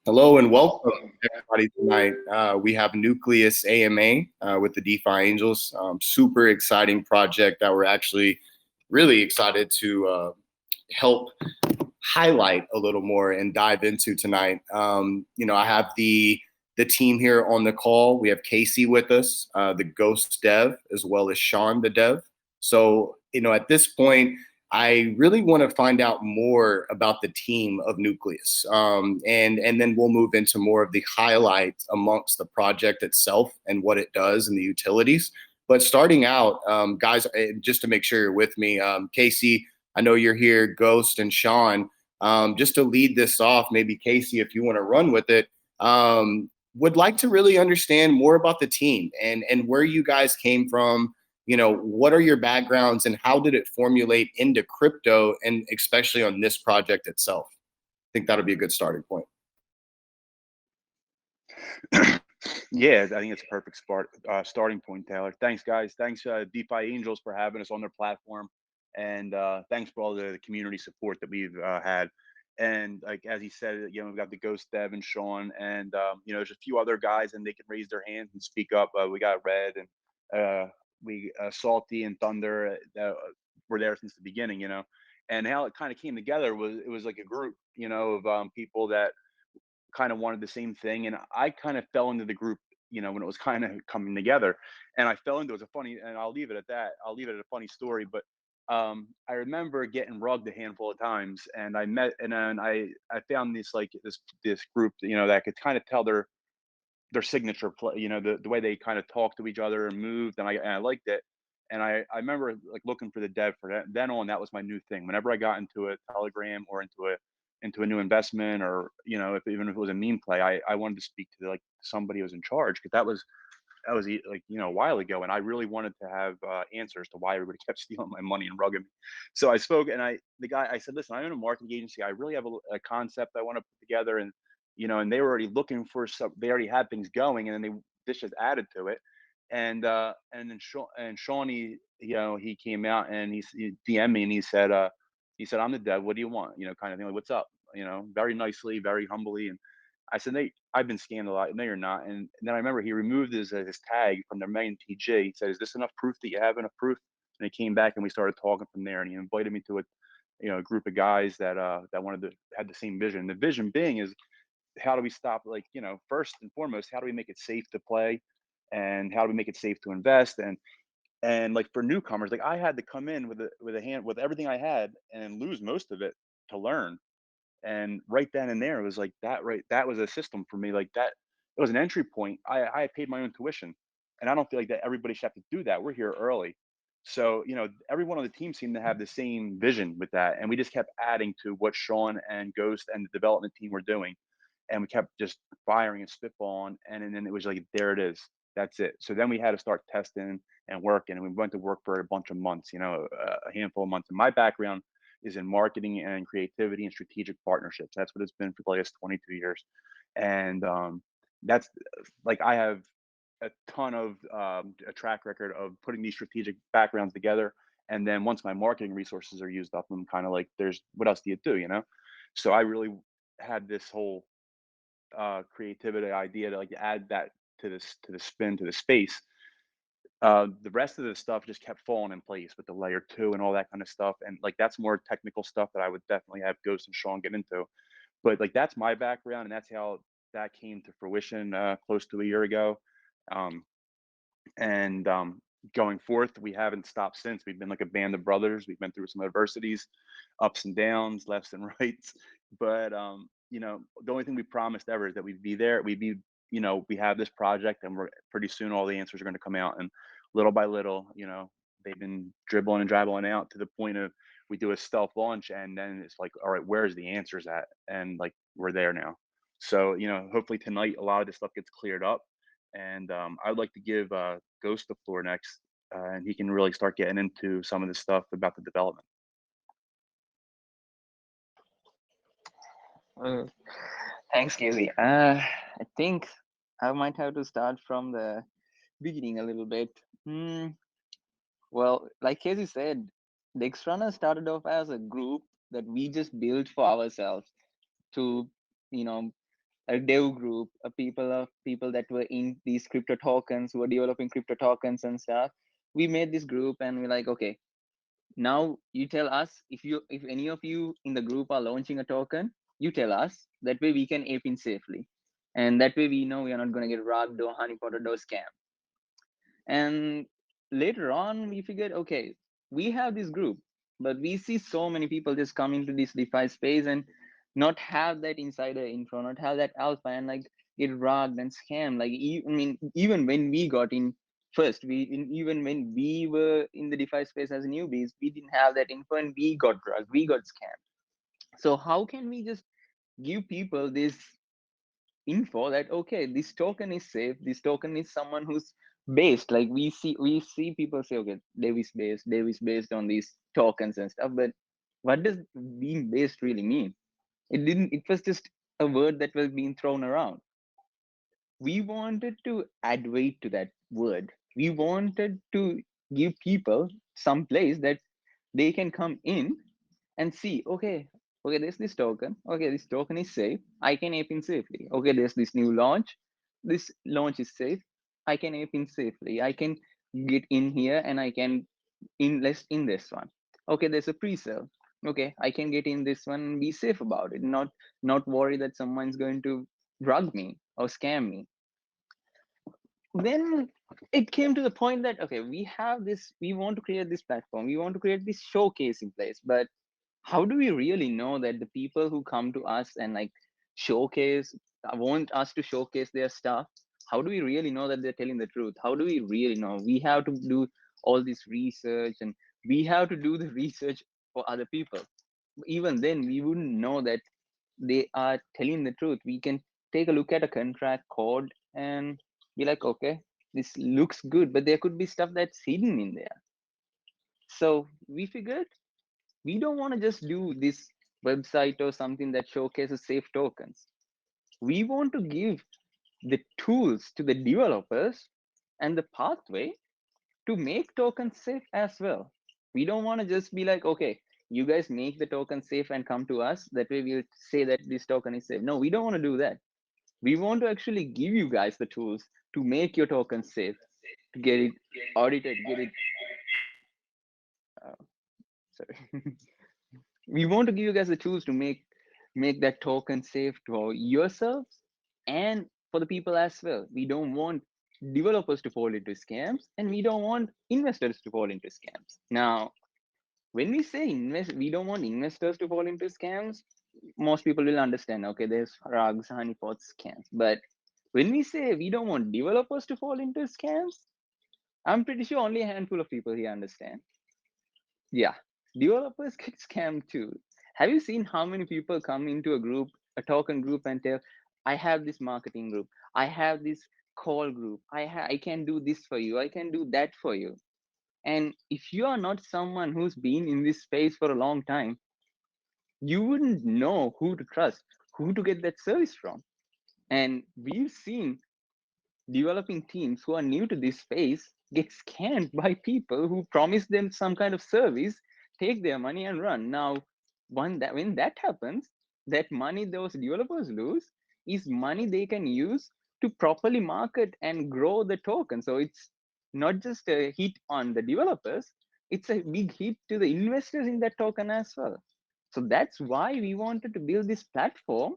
Hello and welcome, everybody, tonight. We have Nucleus AMA with the DeFi Angels. Super exciting project that we're actually really excited to help highlight a little more and dive into tonight. I have the team here on the call. We have Casey with us, the Ghost Dev, as well as Sean, the Dev. So, at this point, I really want to find out more about the team of Nucleus, and then we'll move into more of the highlights amongst the project itself and what it does and the utilities. But starting out, guys, just to make sure you're with me, Casey, I know you're here, Ghost and Sean. Just to lead this off, maybe Casey, if you want to run with it, would like to really understand more about the team and where you guys came from. What are your backgrounds and how did it formulate into crypto, and especially on this project itself? I think that'll be a good starting point. Yeah, I think it's a perfect starting point, Taylor. Thanks, guys. Thanks, DeFi Angels, for having us on their platform, and thanks for all the community support that we've had. And like as he said, we've got the Ghost Dev and Sean, and there's a few other guys, and they can raise their hands and speak up. We got Red and we Salty and Thunder that were there since the beginning, and how it kind of came together was it was like a group, of people that kind of wanted the same thing, and I kind of fell into the group, when it was kind of coming together, and I fell into it. It was a funny, and I'll leave it at that. I'll leave it at a funny story, but I remember getting rugged a handful of times, and then I found this group, that could kind of tell their signature play, the way they kind of talked to each other and moved, and I liked it. And I remember like looking for the dev for that. Then on, that was my new thing. Whenever I got into a Telegram or into a new investment, or even if it was a meme play, I wanted to speak to like somebody who was in charge, because that was like a while ago, and I really wanted to have answers to why everybody kept stealing my money and rugging me. So I spoke, and I said, listen, I'm in a marketing agency. I really have a concept I want to put together, and they were already looking for some. They already had things going, and then this just added to it. And then Shawnee, he came out and he DM'd me, and he said, I'm the dev. What do you want? Kind of thing, like, what's up? Very nicely, very humbly. And I said, Nate, I've been scammed a lot. No, you're not. And then I remember he removed his tag from their main TJ. He said, is this enough proof that you have enough proof? And he came back and we started talking from there. And he invited me to a group of guys that had the same vision. The vision being is, how do we stop, like, first and foremost, how do we make it safe to play, and how do we make it safe to invest? And like for newcomers, like I had to come in with a hand with everything I had and lose most of it to learn. And right then and there, it was like that. Right, that was a system for me. Like that, it was an entry point. I paid my own tuition, and I don't feel like that everybody should have to do that. We're here early, so everyone on the team seemed to have the same vision with that, and we just kept adding to what Sean and Ghost and the development team were doing, and we kept just firing and spitballing, and then it was like, there it is. That's it. So then we had to start testing and working, and we went to work for a bunch of months, a handful of months. And my background is in marketing and creativity and strategic partnerships. That's what it's been for the last 22 years. And that's like, I have a ton of a track record of putting these strategic backgrounds together. And then once my marketing resources are used up, I'm kind of like, there's what else do you do, So I really had this whole creativity idea to like add that to the spin, to the space. The rest of the stuff just kept falling in place with the layer two and all that kind of stuff. And like, that's more technical stuff that I would definitely have Ghost and Sean get into. But like, that's my background, and that's how that came to fruition close to a year ago. Um, and going forth, we haven't stopped since. We've been like a band of brothers. We've been through some adversities, ups and downs, lefts and rights. But the only thing we promised ever is that we'd be there. We have this project, and we're pretty soon all the answers are going to come out. And little by little, they've been dribbling and dribbling out to the point of, we do a stealth launch, and then it's like, all right, where's the answers at? And like, we're there now. So hopefully tonight a lot of this stuff gets cleared up, and I'd like to give Ghost the floor next, and he can really start getting into some of the stuff about the development. Uh, Thanks, Casey. I think I might have to start from the beginning a little bit. Well, like Casey said, DexRunner started off as a group that we just built for ourselves to, you know, a dev group, a people that were in these crypto tokens, who were developing crypto tokens and stuff. We made this group and we're like, okay, now you tell us if any of you in the group are launching a token, you tell us. That way we can ape in safely, and that way we know we are not going to get robbed or honeypotted or scammed. And later on, we figured, okay, we have this group, but we see so many people just come into this DeFi space and not have that insider info, not have that alpha, and like get robbed and scammed. Like, I mean, even when we got in first, even when we were in the DeFi space as newbies, we didn't have that info and we got drugged, we got scammed. So how can we just give people this info that, okay, this token is safe, this token is someone who's based, like we see people say, okay, Davis based on these tokens and stuff, but what does being based really mean? It was just a word that was being thrown around. We wanted to add weight to that word. We wanted to give people some place that they can come in and see, okay, there's this token. Okay, this token is safe. I can ape in safely. Okay, there's this new launch. This launch is safe. I can ape in safely. I can get in here and I can invest in this one. Okay, there's a pre-sale. Okay, I can get in this one and be safe about it. Not worry that someone's going to drug me or scam me. Then it came to the point that, okay, we want to create this platform, we want to create this showcase in place, but how do we really know that the people who come to us and like showcase want us to showcase their stuff, how do we really know that they're telling the truth? How do we really know? We have to do all this research, and we have to do the research for other people. Even then we wouldn't know that they are telling the truth. We can take a look at a contract code and be like, okay, this looks good, but there could be stuff that's hidden in there. So we figured we don't want to just do this website or something that showcases safe tokens. We want to give the tools to the developers and the pathway to make tokens safe as well. We don't want to just be like, okay, you guys make the token safe and come to us. That way we'll say that this token is safe. No, we don't want to do that. We want to actually give you guys the tools to make your token safe, to get it audited, get it. Sorry. We want to give you guys the tools to make that token safe for yourselves and for the people as well. We don't want developers to fall into scams, and we don't want investors to fall into scams. Now, when we say we don't want investors to fall into scams, most people will understand, okay, there's rugs, honeypots, scams. But when we say we don't want developers to fall into scams, I'm pretty sure only a handful of people here understand. Yeah, developers get scammed too. Have you seen how many people come into a group, a token group, and tell, I have this marketing group, I have this call group, I can do this for you, I can do that for you. And if you are not someone who's been in this space for a long time, you wouldn't know who to trust, who to get that service from. And we've seen developing teams who are new to this space get scammed by people who promise them some kind of service, take their money and run. Now, when that happens, that money those developers lose is money they can use to properly market and grow the token. So it's not just a hit on the developers, it's a big hit to the investors in that token as well. So that's why we wanted to build this platform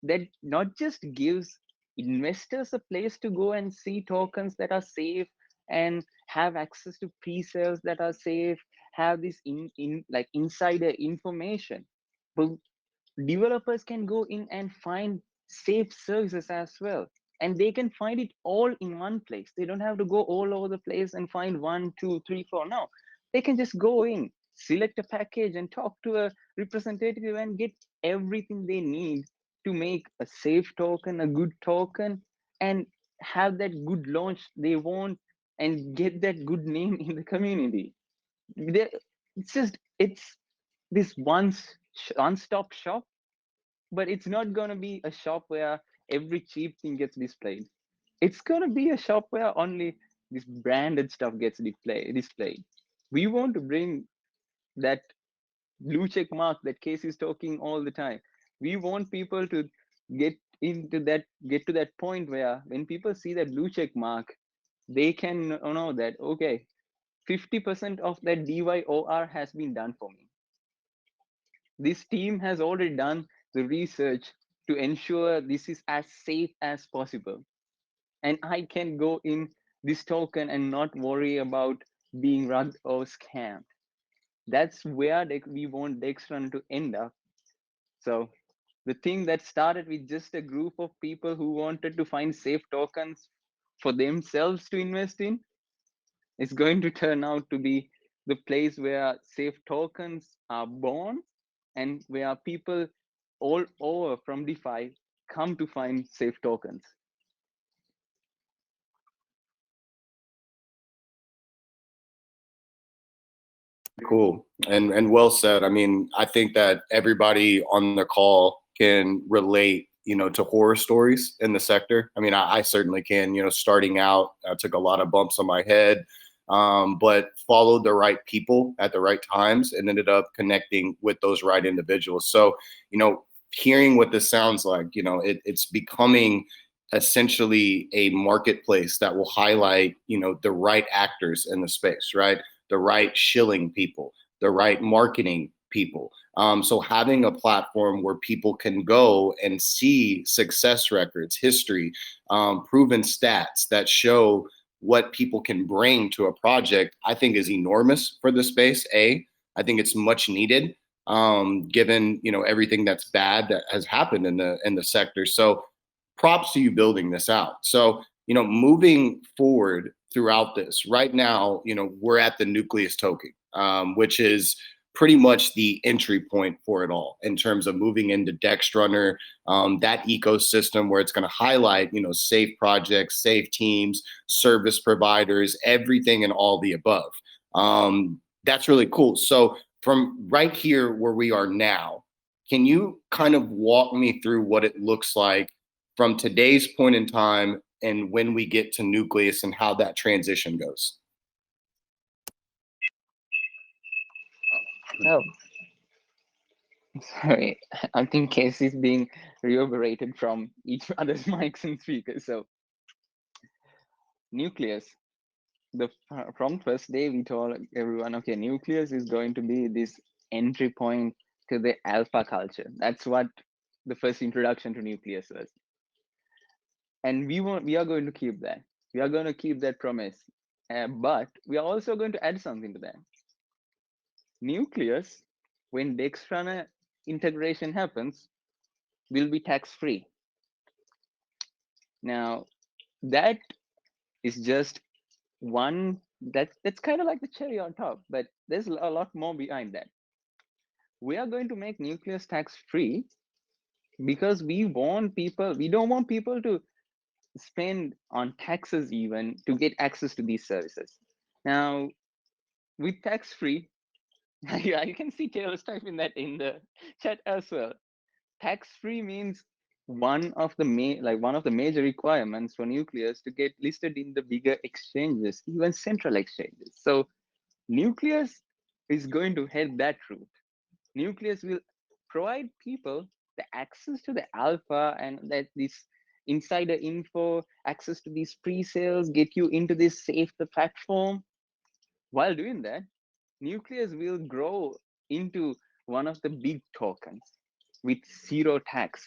that not just gives investors a place to go and see tokens that are safe and have access to pre-sales that are safe, have this in like insider information, but developers can go in and find safe services as well, and they can find it all in one place. They don't have to go all over the place and find one, two, three, four. No, they can just go in, select a package and talk to a representative and get everything they need to make a safe token, a good token, and have that good launch they want and get that good name in the community. They- it's this one-stop shop, but it's not going to be a shop where every cheap thing gets displayed. It's going to be a shop where only this branded stuff gets displayed. We want to bring that blue check mark that Casey is talking all the time. We want people to get get to that point where when people see that blue check mark, they can know that, okay, 50% of that DYOR has been done for me. This team has already done the research to ensure this is as safe as possible. And I can go in this token and not worry about being rugged or scammed. That's where we want DexRunner to end up. So the thing that started with just a group of people who wanted to find safe tokens for themselves to invest in is going to turn out to be the place where safe tokens are born and where people all over from DeFi come to find safe tokens. Cool and well said. I mean, I think that everybody on the call can relate, to horror stories in the sector. I mean, I certainly can. Starting out, I took a lot of bumps on my head, but followed the right people at the right times and ended up connecting with those right individuals. So, hearing what this sounds like, it's becoming essentially a marketplace that will highlight, the right actors in the space, right? The right shilling people, the right marketing people. So having a platform where people can go and see success records, history, proven stats that show what people can bring to a project, I think is enormous for the space. I think it's much needed, given everything that's bad that has happened in the sector. So props to you building this out. So moving forward throughout this, right now, we're at the Nucleus token, which is pretty much the entry point for it all in terms of moving into DexRunner, that ecosystem where it's going to highlight, safe projects, safe teams, service providers, everything and all the above. That's really cool. So from right here where we are now, can you kind of walk me through what it looks like from today's point in time and when we get to Nucleus and how that transition goes? Oh, sorry. I think Casey is being reverberated from each other's mics and speakers. So Nucleus, from first day we told everyone, okay, Nucleus is going to be this entry point to the alpha culture. That's what the first introduction to Nucleus was. And we are going to keep that. We are going to keep that promise. But we are also going to add something to that. Nucleus, when DexRunner integration happens, will be tax-free. Now, that is just one, that's kind of like the cherry on top, but there's a lot more behind that. We are going to make Nucleus tax-free because we don't want people to spend on taxes even to get access to these services. Now, with tax-free, yeah, you can see Taylor's typing that in the chat as well. Tax-free means one of the major requirements for Nucleus to get listed in the bigger exchanges, even central exchanges. So Nucleus is going to head that route. Nucleus will provide people the access to the alpha and that this insider info, access to these pre-sales, get you into this safe the platform. While doing that, Nucleus will grow into one of the big tokens with zero tax.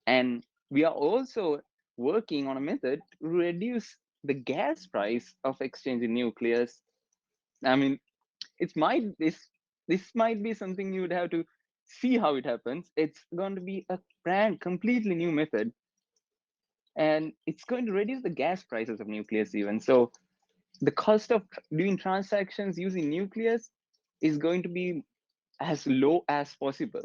And we are also working on a method to reduce the gas price of exchanging Nucleus. I mean, this might be something you would have to see how it happens. It's going to be a completely new method. And it's going to reduce the gas prices of Nucleus even. So the cost of doing transactions using Nucleus is going to be as low as possible,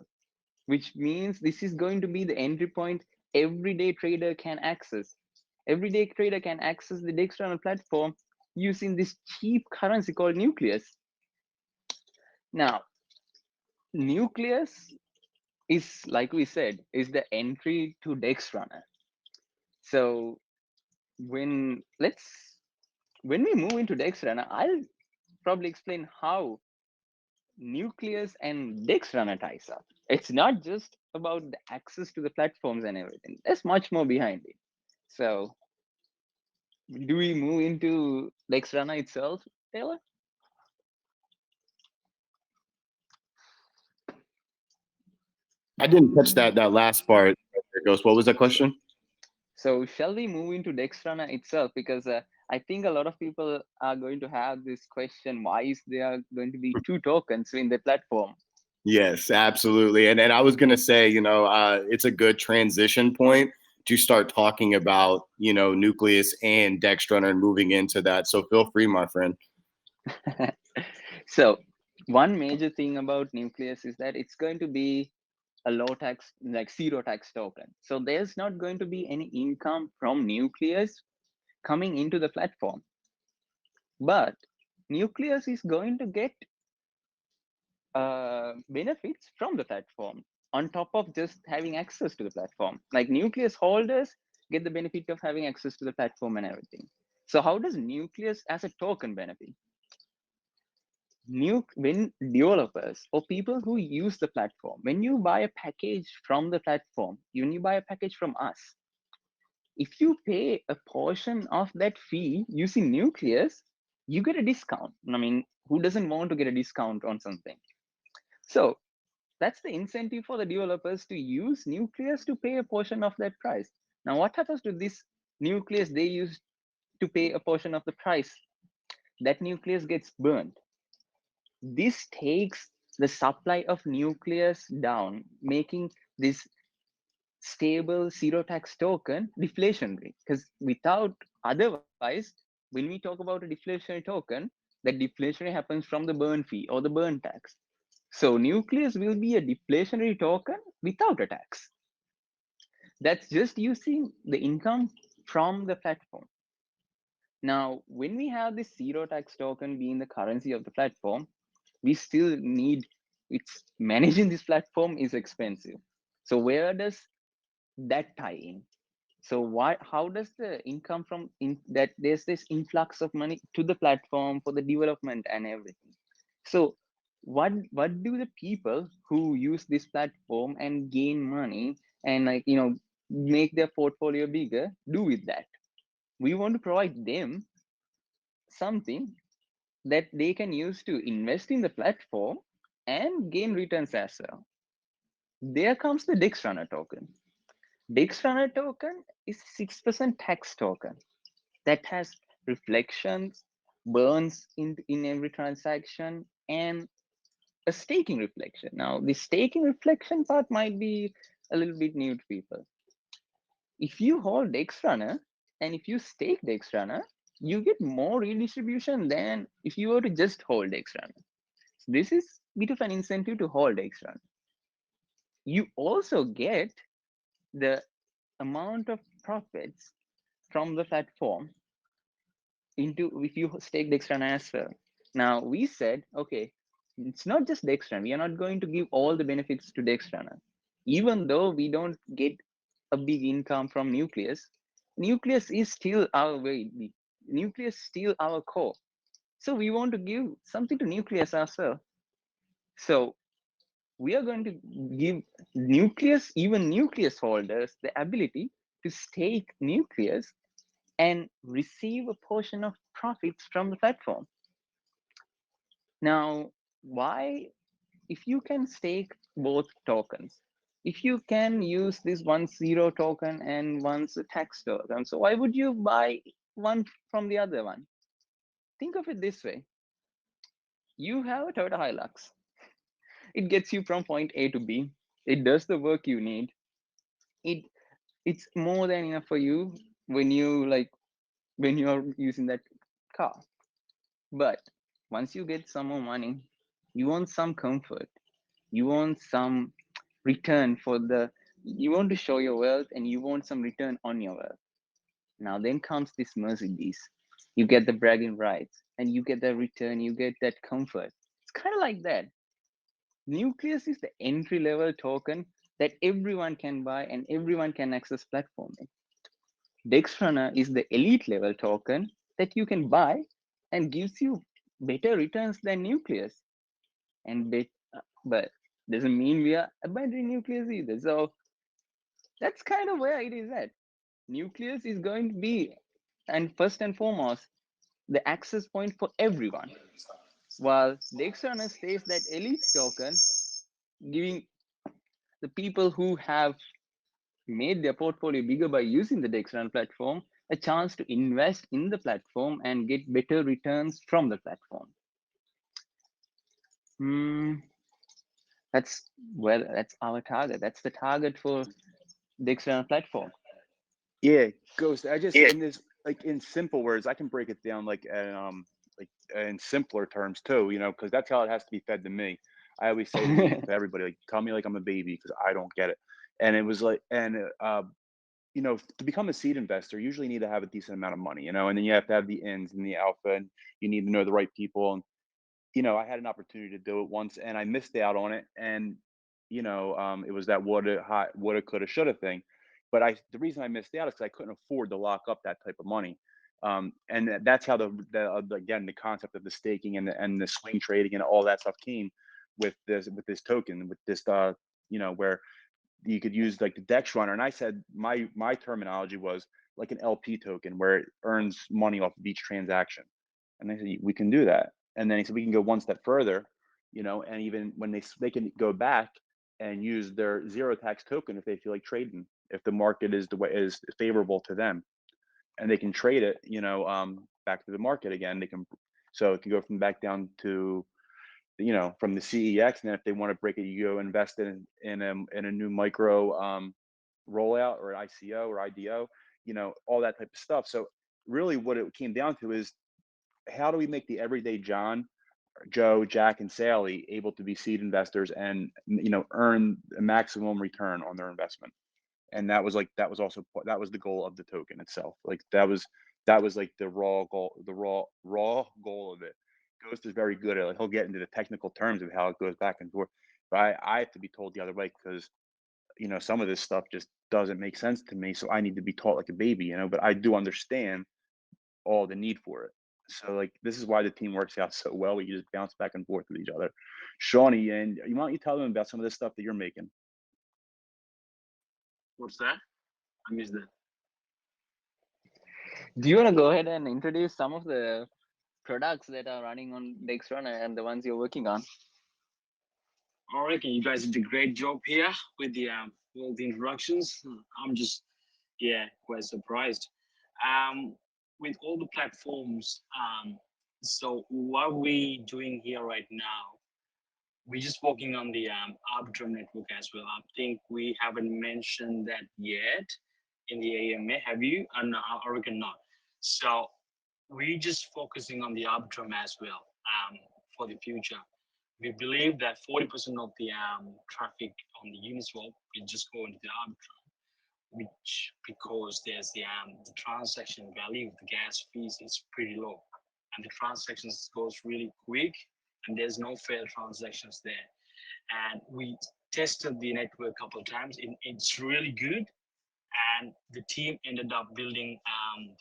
which means this is going to be the entry point everyday trader can access. Everyday trader can access the DexRunner platform using this cheap currency called Nucleus. Now, Nucleus is, like we said, is the entry to DexRunner. So when we move into DexRunner, I'll probably explain how Nucleus and DexRunner ties up. It's not just about the access to the platforms and everything. There's much more behind it. So do we move into DexRunner itself, Taylor? I didn't catch that last part. Ghost, what was that question? So shall we move into DexRunner itself? Because I think a lot of people are going to have this question: why is there going to be two tokens in the platform? Yes, absolutely. And I was gonna say, it's a good transition point to start talking about, Nucleus and DexRunner and moving into that. So feel free, my friend. So one major thing about Nucleus is that it's going to be a low tax, like zero tax token. So there's not going to be any income from Nucleus coming into the platform, but Nucleus is going to get benefits from the platform on top of just having access to the platform. Like Nucleus holders get the benefit of having access to the platform and everything. So how does Nucleus as a token benefit? When developers or people who use the platform, when you buy a package from the platform, when you buy a package from us, if you pay a portion of that fee using Nucleus, you get a discount. I mean, who doesn't want to get a discount on something? So that's the incentive for the developers to use Nucleus to pay a portion of that price. Now, what happens to this Nucleus they use to pay a portion of the price? That Nucleus gets burned. This takes the supply of Nucleus down, making this stable zero tax token deflationary. Because without, otherwise, when we talk about a deflationary token, that deflationary happens from the burn fee or the burn tax. So Nucleus will be a deflationary token without a tax. That's just using the income from the platform. Now, when we have this zero tax token being the currency of the platform, we still need, it's managing this platform is expensive. So where does that tie in? So how does the income from that there's this influx of money to the platform for the development and everything? So what do the people who use this platform and gain money and make their portfolio bigger do with that? We want to provide them something that they can use to invest in the platform and gain returns as well. There comes the DexRunner token. DexRunner token is 6% tax token that has reflections, burns in every transaction, and a staking reflection. Now, the staking reflection part might be a little bit new to people. If you hold DexRunner and if you stake DexRunner, you get more redistribution than if you were to just hold DexRunner. So this is a bit of an incentive to hold DexRunner. You also get the amount of profits from the platform into if you stake DexRunner as well. Now we said, okay, it's not just DexRunner. We are not going to give all the benefits to DexRunner. Even though we don't get a big income from Nucleus, Nucleus is still our way. Nucleus is still our core. So we want to give something to Nucleus as well. So we are going to give Nucleus, even Nucleus holders, the ability to stake Nucleus and receive a portion of profits from the platform. Now, why, if you can stake both tokens, if you can use this one zero token and one's a tax token, so why would you buy one from the other one? Think of it this way. You have a Toyota Hilux. It gets you from point A to B. It does the work you need. It's more than enough for you when you're using that car. But once you get some more money, you want some comfort. You want some return you want to show your wealth and you want some return on your wealth. Now then comes this Mercedes. You get the bragging rights and you get the return, you get that comfort. It's kind of like that. Nucleus is the entry level token that everyone can buy and everyone can access platforming. DexRunner is the elite level token that you can buy and gives you better returns than Nucleus. But Doesn't mean we are abandoning Nucleus either. So that's kind of where it is at. Nucleus is going to be, and first and foremost, the access point for everyone. While DexRunner stays that elite token, giving the people who have made their portfolio bigger by using the DexRunner platform a chance to invest in the platform and get better returns from the platform. That's our target. That's the target for the external platform. Yeah, Ghost. I just Yeah. in this like in simple words, I can break it down like in simpler terms too. You know, because that's how it has to be fed to me. I always say to everybody, like, tell me like I'm a baby because I don't get it. And it was like, and you know, to become a seed investor, you usually need to have a decent amount of money, you know, and then you have to have the ins and the alpha, and you need to know the right people. And you know, I had an opportunity to do it once, and I missed out on it. And you know, it was that woulda, coulda, shoulda thing. But the reason I missed out is because I couldn't afford to lock up that type of money. And that's how again the concept of the staking and the swing trading and all that stuff came with this token with this you know, where you could use like the DexRunner. And I said my terminology was like an LP token where it earns money off of each transaction. And they said we can do that. And then he said we can go one step further, you know, and even when they can go back and use their zero tax token if they feel like trading, if the market is the way is favorable to them, and they can trade it, you know, back to the market again. They can, so it can go from back down to, you know, from the CEX, and then if they want to break it, you go invest in a new micro rollout or ICO or IDO, you know, all that type of stuff. So really, what it came down to is how do we make the everyday John, Joe, Jack, and Sally able to be seed investors and, you know, earn a maximum return on their investment? And that was like that was the goal of the token itself. Like that was like the raw goal, the raw goal of it. Ghost is very good at it. Like, he'll get into the technical terms of how it goes back and forth. But I have to be told the other way because, you know, some of this stuff just doesn't make sense to me. So I need to be taught like a baby, you know, but I do understand all the need for it. So like this is why the team works out so well. We just bounce back and forth with each other. Shawnee, and why don't you tell them about some of the stuff that you're making? What's that? I missed that. Do you want to go ahead and introduce some of the products that are running on DexRunner and the ones you're working on? I reckon you guys did a great job here with the all the introductions. I'm just quite surprised. Um, with all the platforms, so what we doing here right now, we're just working on the Arbitrum network as well. I think we haven't mentioned that yet in the AMA. Have you? No, I reckon not. So we're just focusing on the Arbitrum as well for the future. We believe that 40% of the traffic on the Uniswap will just go into the Arbitrum, which because there's the transaction value of the gas fees is pretty low, and the transactions goes really quick, and there's no fair transactions there. And we tested the network a couple of times. It's really good, and the team ended up building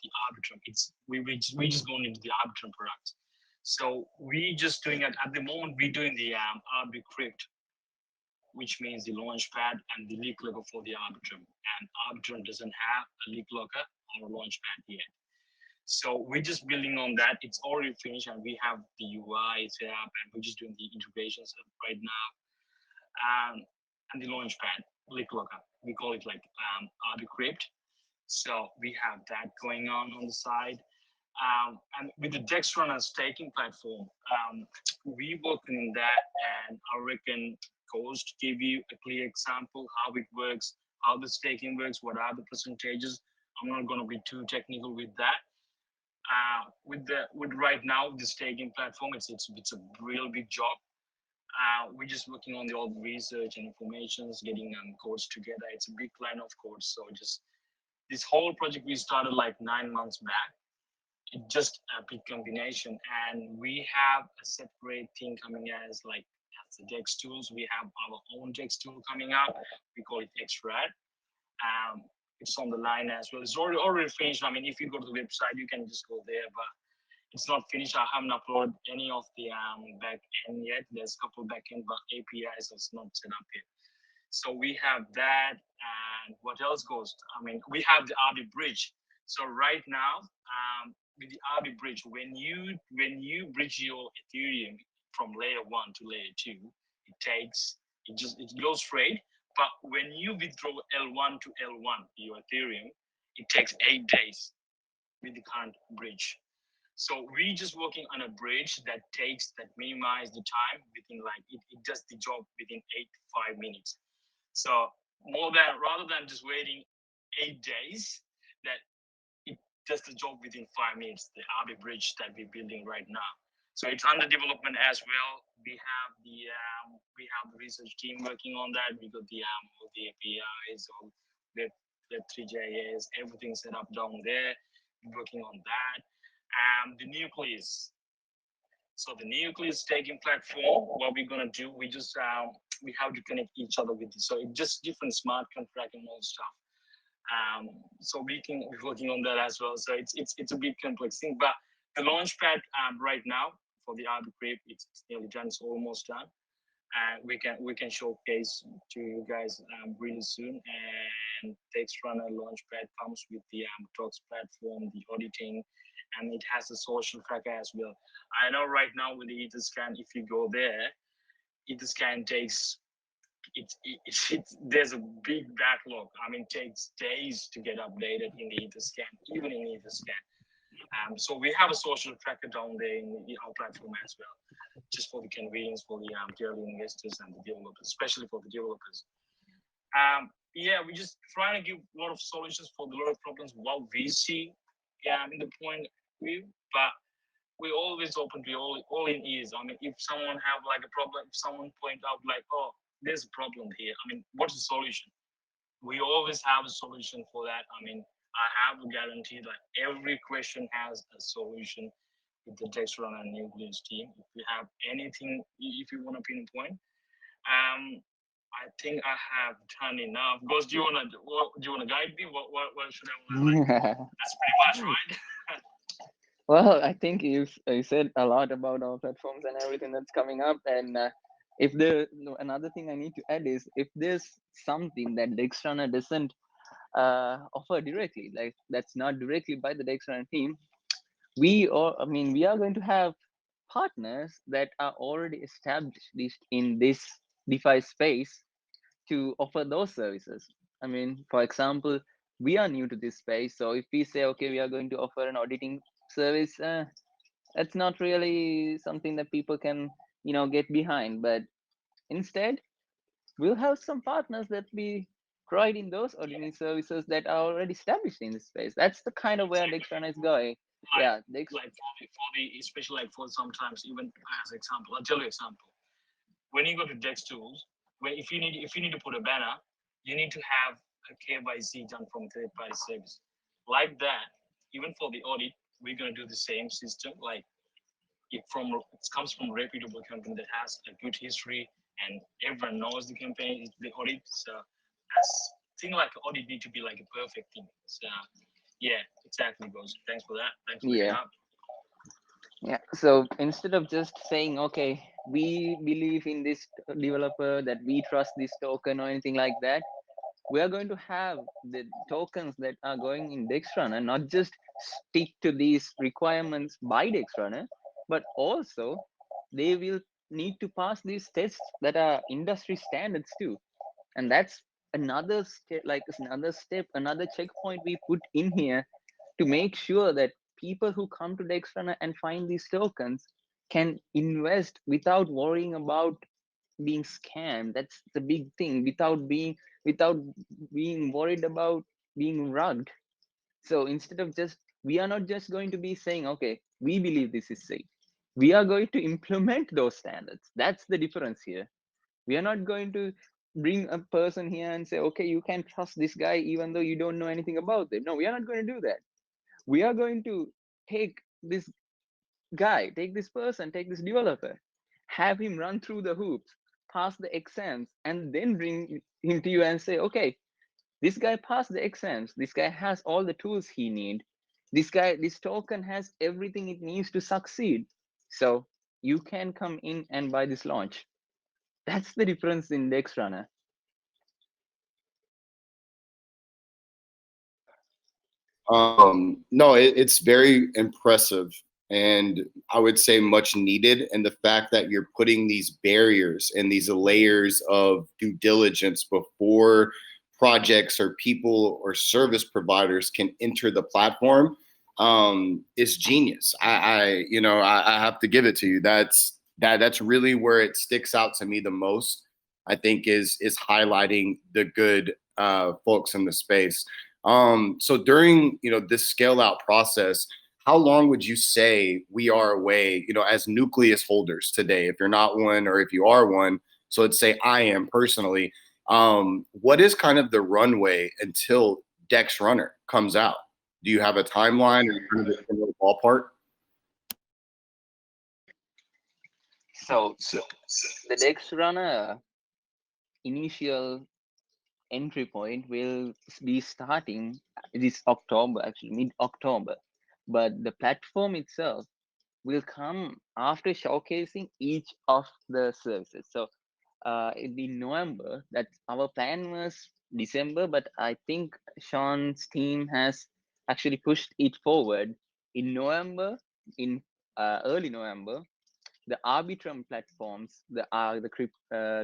the Arbitrum. We just going into the Arbitrum product. So we just doing it at the moment. We're doing the Arbicrypt, which means the launchpad and the leak locker for the Arbitrum. And Arbitrum doesn't have a leak locker or a launchpad yet. So we're just building on that. It's already finished, and we have the UI set up, and we're just doing the integrations right now. And the launchpad, leak locker, we call it like Arbicrypt. So we have that going on the side. And with the DexRunner staking platform, we working on that, and I reckon goes to give you a clear example how it works, how the staking works, what are the percentages. I'm not going to be too technical with that. With right now the staking platform, it's a real big job. We're just working on all the research and informations, getting codes together. It's a big line of codes, so just this whole project we started like 9 months back. It's just a big combination, and we have a separate thing coming as like as the Dex tools. We have our own Dex tool coming out. We call it XRAD. It's on the line as well. It's already finished. I mean, if you go to the website, you can just go there. But It's not finished. I haven't uploaded any of the back end yet. There's a couple back end, but APIs is not set up yet. So we have that, and what else goes? I mean, we have the RB bridge. So right now, with the RB bridge, when you bridge your Ethereum from layer 1 to layer 2, it goes straight. But when you withdraw L1 to L1 your Ethereum, it takes 8 days with the current bridge. So we're just working on a bridge that minimize the time within it does the job within 8 to 5 minutes. So rather than just waiting 8 days, that it does the job within 5 minutes, the RB bridge that we're building right now. So it's under development as well. We have the research team working on that. We got all the APIs, all Web3.js, everything set up down there. We're working on that. The Nucleus. So the Nucleus staking platform, what we're gonna do, we have to connect each other with it. So it's just different smart contract and all stuff. So we're working on that as well. So it's a bit complex thing, but the launchpad right now for the RB it's nearly done. It's almost done, and we can showcase to you guys really soon. And DexRunner launchpad comes with the Talks platform, the auditing, and it has a social tracker as well. I know right now with the Etherscan, if you go there, Etherscan takes there's a big backlog. I mean, it takes days to get updated in the Etherscan, even in Etherscan. So we have a social tracker down there in our platform as well, just for the convenience for the early investors and the developers, especially for the developers. Yeah, we just trying to give a lot of solutions for a lot of problems what we see in the point of view, but we're always open to all in ears. I mean, if someone have like a problem, if someone point out like, oh, there's a problem here. I mean, what's the solution? We always have a solution for that. I mean, I have a guarantee that every question has a solution with the DexRunner and Nucleus team. If you have anything, if you want to pinpoint, I think I have done enough. Ghost, do you wanna guide me? What should I like? That's pretty much right. Well, I think you said a lot about our platforms and everything that's coming up. And if another thing I need to add is, if there's something that DexRunner doesn't offer directly, like that's not directly by the DexRunner team, we are going to have partners that are already established in this DeFi space to offer those services. I mean, for example, we are new to this space, so if we say, okay, we are going to offer an auditing service, that's not really something that people can, get behind. But instead, we'll have some partners that be providing those auditing services that are already established in this space. That's the kind of where DexRunner is going. Yeah, like for the especially like for sometimes even as example, I'll tell you example. When you go to Dex tools, if you need to put a banner, you need to have a KYC done from third party service. Like that, even for the audit, we're gonna do the same system. Like it comes from a reputable company that has a good history and everyone knows the company, the audit. So that's thing like audit need to be like a perfect thing. So yeah, exactly, goes. Thanks for that. Thanks for bringing up. Yeah. So instead of just saying, okay, we believe in this developer, that we trust this token or anything like that, we are going to have the tokens that are going in DexRunner not just stick to these requirements by DexRunner, but also they will need to pass these tests that are industry standards too. And that's another step, another checkpoint we put in here to make sure that people who come to DexRunner and find these tokens can invest without worrying about being scammed. That's the big thing, without being worried about being rugged. So instead of we are not just going to be saying, okay, we believe this is safe. We are going to implement those standards. That's the difference here. We are not going to bring a person here and say, okay, you can trust this guy even though you don't know anything about them. No, we are not going to do that. We are going to take this guy, take this person, take this developer, have him run through the hoops, pass the exams, and then bring him to you and say, okay, this guy passed the exams. This guy has all the tools he needs. This token has everything it needs to succeed. So you can come in and buy this launch. That's the difference in DexRunner. No, it's very impressive, and I would say much needed. And the fact that you're putting these barriers and these layers of due diligence before projects or people or service providers can enter the platform is genius. I have to give it to you. That's really where it sticks out to me the most. I think is highlighting the good folks in the space. So during this scale out process, how long would you say we are away, as Nucleus holders today, if you're not one or if you are one? So let's say I am personally. What is kind of the runway until DexRunner comes out? Do you have a timeline or kind of a similar ballpark? So the DexRunner initial entry point will be starting this October, actually mid-October. But the platform itself will come after showcasing each of the services. So in November, that our plan was December, but I think Sean's team has actually pushed it forward in November, in early November. The Arbitrum platforms, the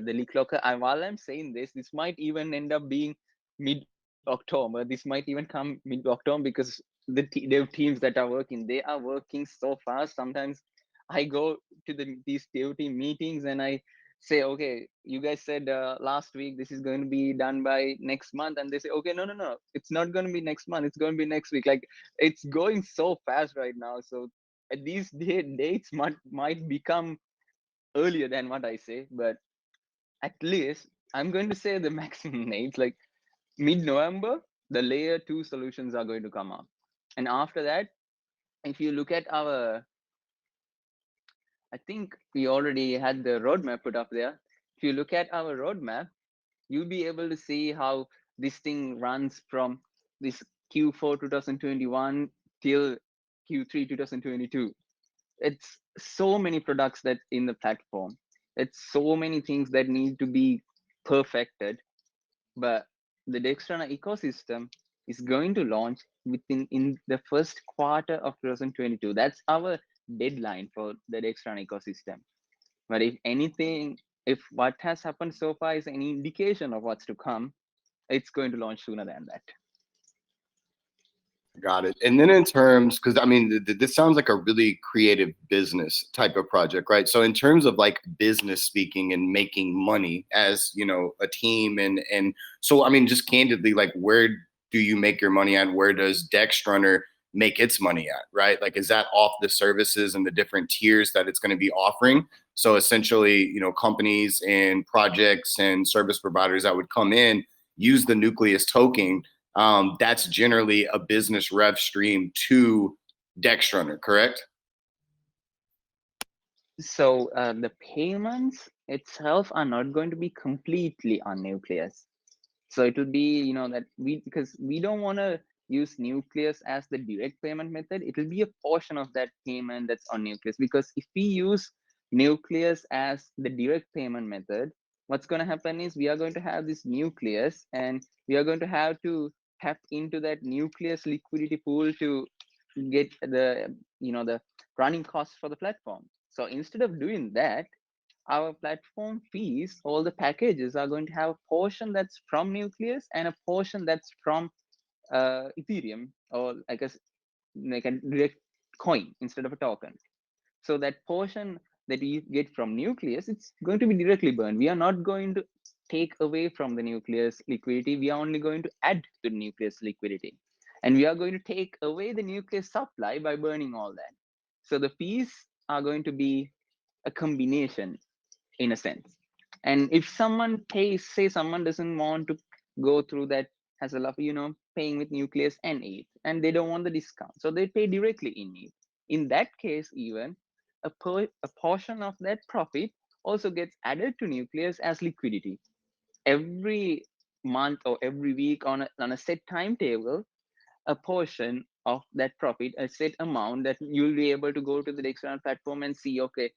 leak locker. While I'm saying this might even end up being mid October. This might even come mid October because the dev teams that are working, they are working so fast. Sometimes I go to these dev team meetings and I say, okay, you guys said last week this is going to be done by next month, and they say, okay, no, it's not going to be next month. It's going to be next week. Like it's going so fast right now. So these dates might become earlier than what I say, but at least I'm going to say the maximum dates, like mid-November, the layer 2 solutions are going to come up. And after that, if you look at I think we already had the roadmap put up there. If you look at our roadmap, you'll be able to see how this thing runs from this Q4 2021 till Q3 2022. It's so many products that in the platform. It's so many things that need to be perfected. But the Dextrana ecosystem is going to launch in the first quarter of 2022. That's our deadline for the Dextrana ecosystem. But if anything, if what has happened so far is any indication of what's to come, it's going to launch sooner than that. Got it. And then in terms, because I mean, this sounds like a really creative business type of project, right? So in terms of like business speaking and making money as, a team and so, I mean, just candidly, like where do you make your money at? Where does DexRunner make its money at, right? Like, is that off the services and the different tiers that it's going to be offering? So essentially, companies and projects and service providers that would come in, use the Nucleus token, that's generally a business rev stream to DexRunner, correct? So the payments itself are not going to be completely on Nucleus. So it will be, that because we don't want to use Nucleus as the direct payment method, it will be a portion of that payment that's on Nucleus. Because if we use Nucleus as the direct payment method, what's going to happen is we are going to have this Nucleus and we are going to have to tap into that Nucleus liquidity pool to get the running costs for the platform. So instead of doing that, our platform fees, all the packages are going to have a portion that's from Nucleus and a portion that's from Ethereum, or I guess like a direct coin instead of a token. So that portion that we get from Nucleus, it's going to be directly burned. We are not going to take away from the Nucleus liquidity. We are only going to add to the Nucleus liquidity. And we are going to take away the Nucleus supply by burning all that. So the fees are going to be a combination in a sense. And if someone pays, say someone doesn't want to go through that hassle of, paying with Nucleus and ETH, and they don't want the discount, so they pay directly in ETH. In that case, even a portion of that profit also gets added to Nucleus as liquidity. Every month or every week on a set timetable, a portion of that profit, a set amount that you'll be able to go to the DexRunner platform and see, okay,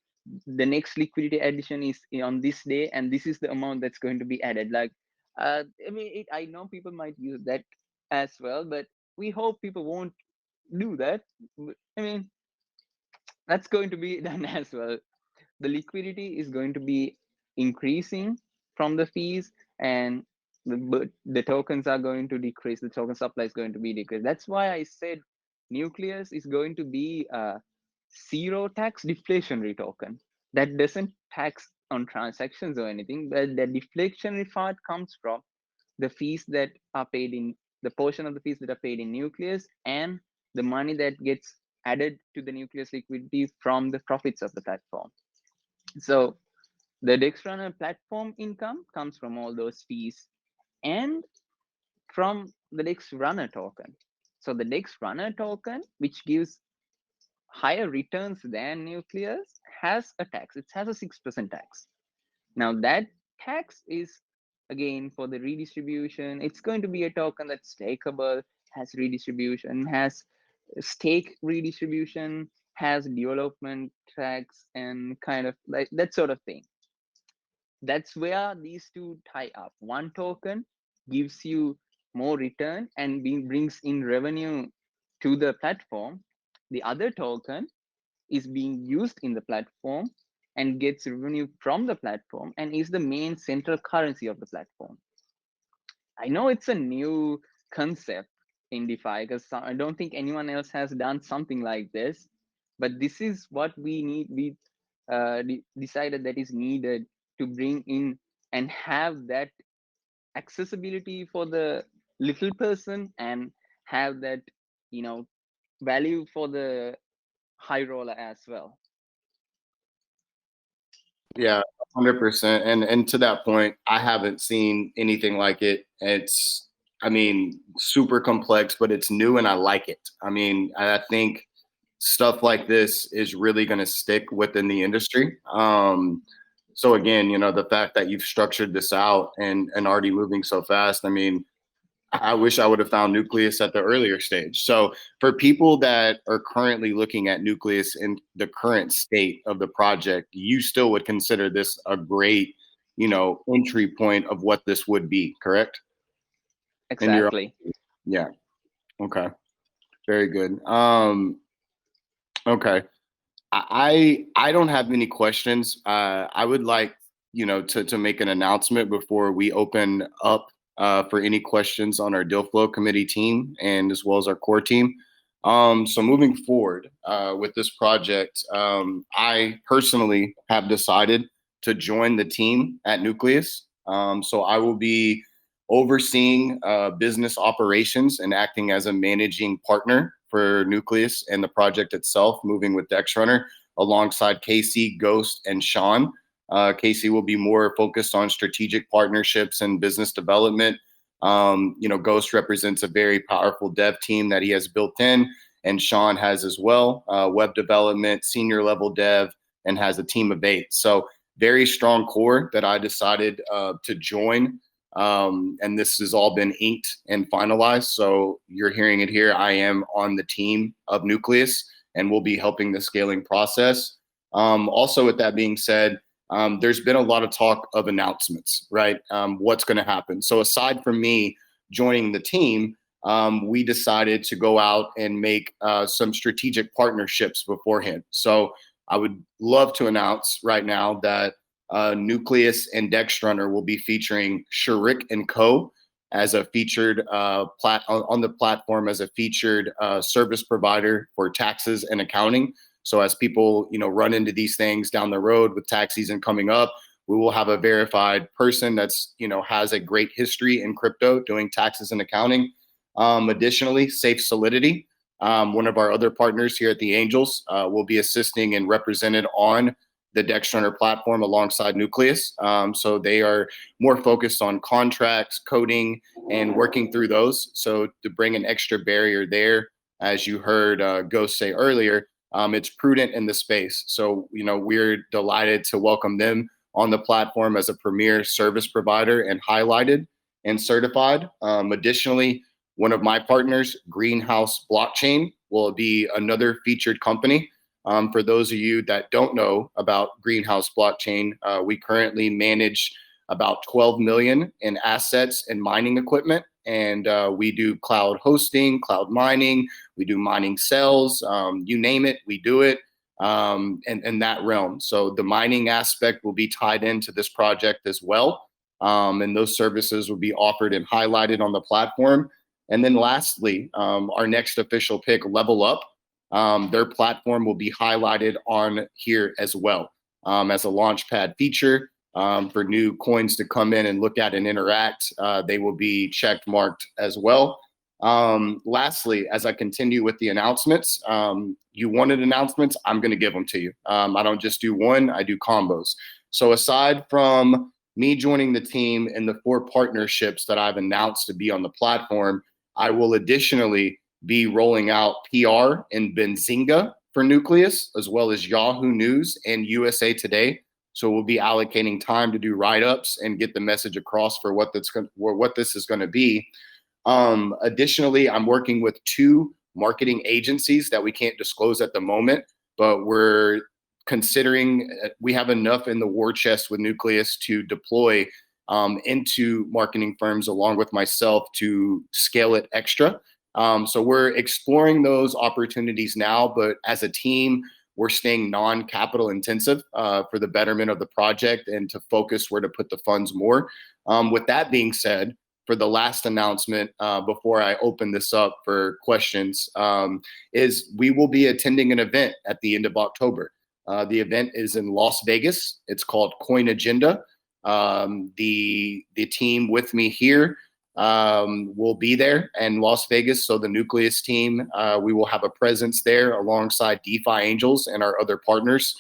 the next liquidity addition is on this day, and this is the amount that's going to be added. Like, I mean, I know people might use that as well, but we hope people won't do that. I mean, that's going to be done as well. The liquidity is going to be increasing from the fees, and the tokens are going to decrease. The token supply is going to be decreased. That's why I said Nucleus is going to be a zero tax deflationary token that doesn't tax on transactions or anything, but the deflationary part comes from the fees that are paid in the portion of the fees that are paid in Nucleus, and the money that gets added to the Nucleus liquidity from the profits of the platform. So the DexRunner platform income comes from all those fees and from the DexRunner token. So the DexRunner token, which gives higher returns than Nucleus, has a tax. It has a 6% tax. Now that tax is again for the redistribution. It's going to be a token that's stakeable, has redistribution, has stake redistribution, has development tax, and kind of like that sort of thing. That's where these two tie up. One token gives you more return and brings in revenue to the platform. The other token is being used in the platform and gets revenue from the platform and is the main central currency of the platform. I know it's a new concept in DeFi because I don't think anyone else has done something like this, but this is what we need. We decided that is needed to bring in and have that accessibility for the little person and have that, you know, value for the high roller as well. Yeah, 100%. And to that point, I haven't seen anything like it. It's, I mean, super complex, but it's new and I like it. I mean, I think stuff like this is really going to stick within the industry. So again, you know, the fact that you've structured this out and already moving so fast, I mean, I wish I would have found Nucleus at the earlier stage. So for people that are currently looking at Nucleus in the current state of the project, you still would consider this a great, you know, entry point of what this would be, correct? Exactly. Yeah. Okay. Very good. Okay. I don't have any questions. I would like, you know, to make an announcement before we open up for any questions on our deal flow committee team and as well as our core team. So moving forward with this project, I personally have decided to join the team at Nucleus. So I will be overseeing business operations and acting as a managing partner for Nucleus and the project itself, moving with DexRunner alongside Casey, Ghost, and Sean. Casey will be more focused on strategic partnerships and business development. You know, Ghost represents a very powerful dev team that he has built in, and Sean has as well, web development, senior level dev, and has a team of 8. So very strong core that I decided to join. And this has all been inked and finalized. So you're hearing it here. I am on the team of Nucleus and will be helping the scaling process. Also, with that being said, there's been a lot of talk of announcements, right? What's going to happen. So aside from me joining the team, we decided to go out and make some strategic partnerships beforehand. So I would love to announce right now that Nucleus and DexRunner will be featuring Sharik & Co. as a featured on the platform as a featured service provider for taxes and accounting. So as people, you know, run into these things down the road with tax season coming up, we will have a verified person that's, you know, has a great history in crypto doing taxes and accounting. Additionally, Safe Solidity, one of our other partners here at the Angels, will be assisting and represented on the DexRunner platform alongside Nucleus. So they are more focused on contracts, coding, and working through those. So to bring an extra barrier there, as you heard Ghost say earlier, it's prudent in the space. So, you know, we're delighted to welcome them on the platform as a premier service provider and highlighted and certified. Additionally, One of my partners, Greenhouse Blockchain, will be another featured company. For those of you that don't know about Greenhouse Blockchain, we currently manage about 12 million in assets and mining equipment. And we do cloud hosting, cloud mining, we do mining cells, you name it, we do it in that realm. So the mining aspect will be tied into this project as well. And those services will be offered and highlighted on the platform. And then lastly, our next official pick, Level Up, their platform will be highlighted on here as well as a launchpad feature for new coins to come in and look at and interact. They will be checked marked as well. Lastly, as I continue with the announcements, you wanted announcements, I'm going to give them to you. I don't just do one, I do combos. So aside from me joining the team and the 4 partnerships that I've announced to be on the platform, I will additionally be rolling out PR in Benzinga for Nucleus, as well as Yahoo News and USA Today. So we'll be allocating time to do write-ups and get the message across for what this is going to be. Additionally, I'm working with 2 marketing agencies that we can't disclose at the moment, but we're considering we have enough in the war chest with Nucleus to deploy into marketing firms along with myself to scale it extra. So we're exploring those opportunities now, but as a team, we're staying non-capital intensive for the betterment of the project and to focus where to put the funds more. With that being said, for the last announcement, before I open this up for questions, is we will be attending an event at the end of October. The event is in Las Vegas. It's called Coin Agenda. The team with me here will be there in Las Vegas. So the Nucleus team, we will have a presence there alongside DeFi Angels and our other partners.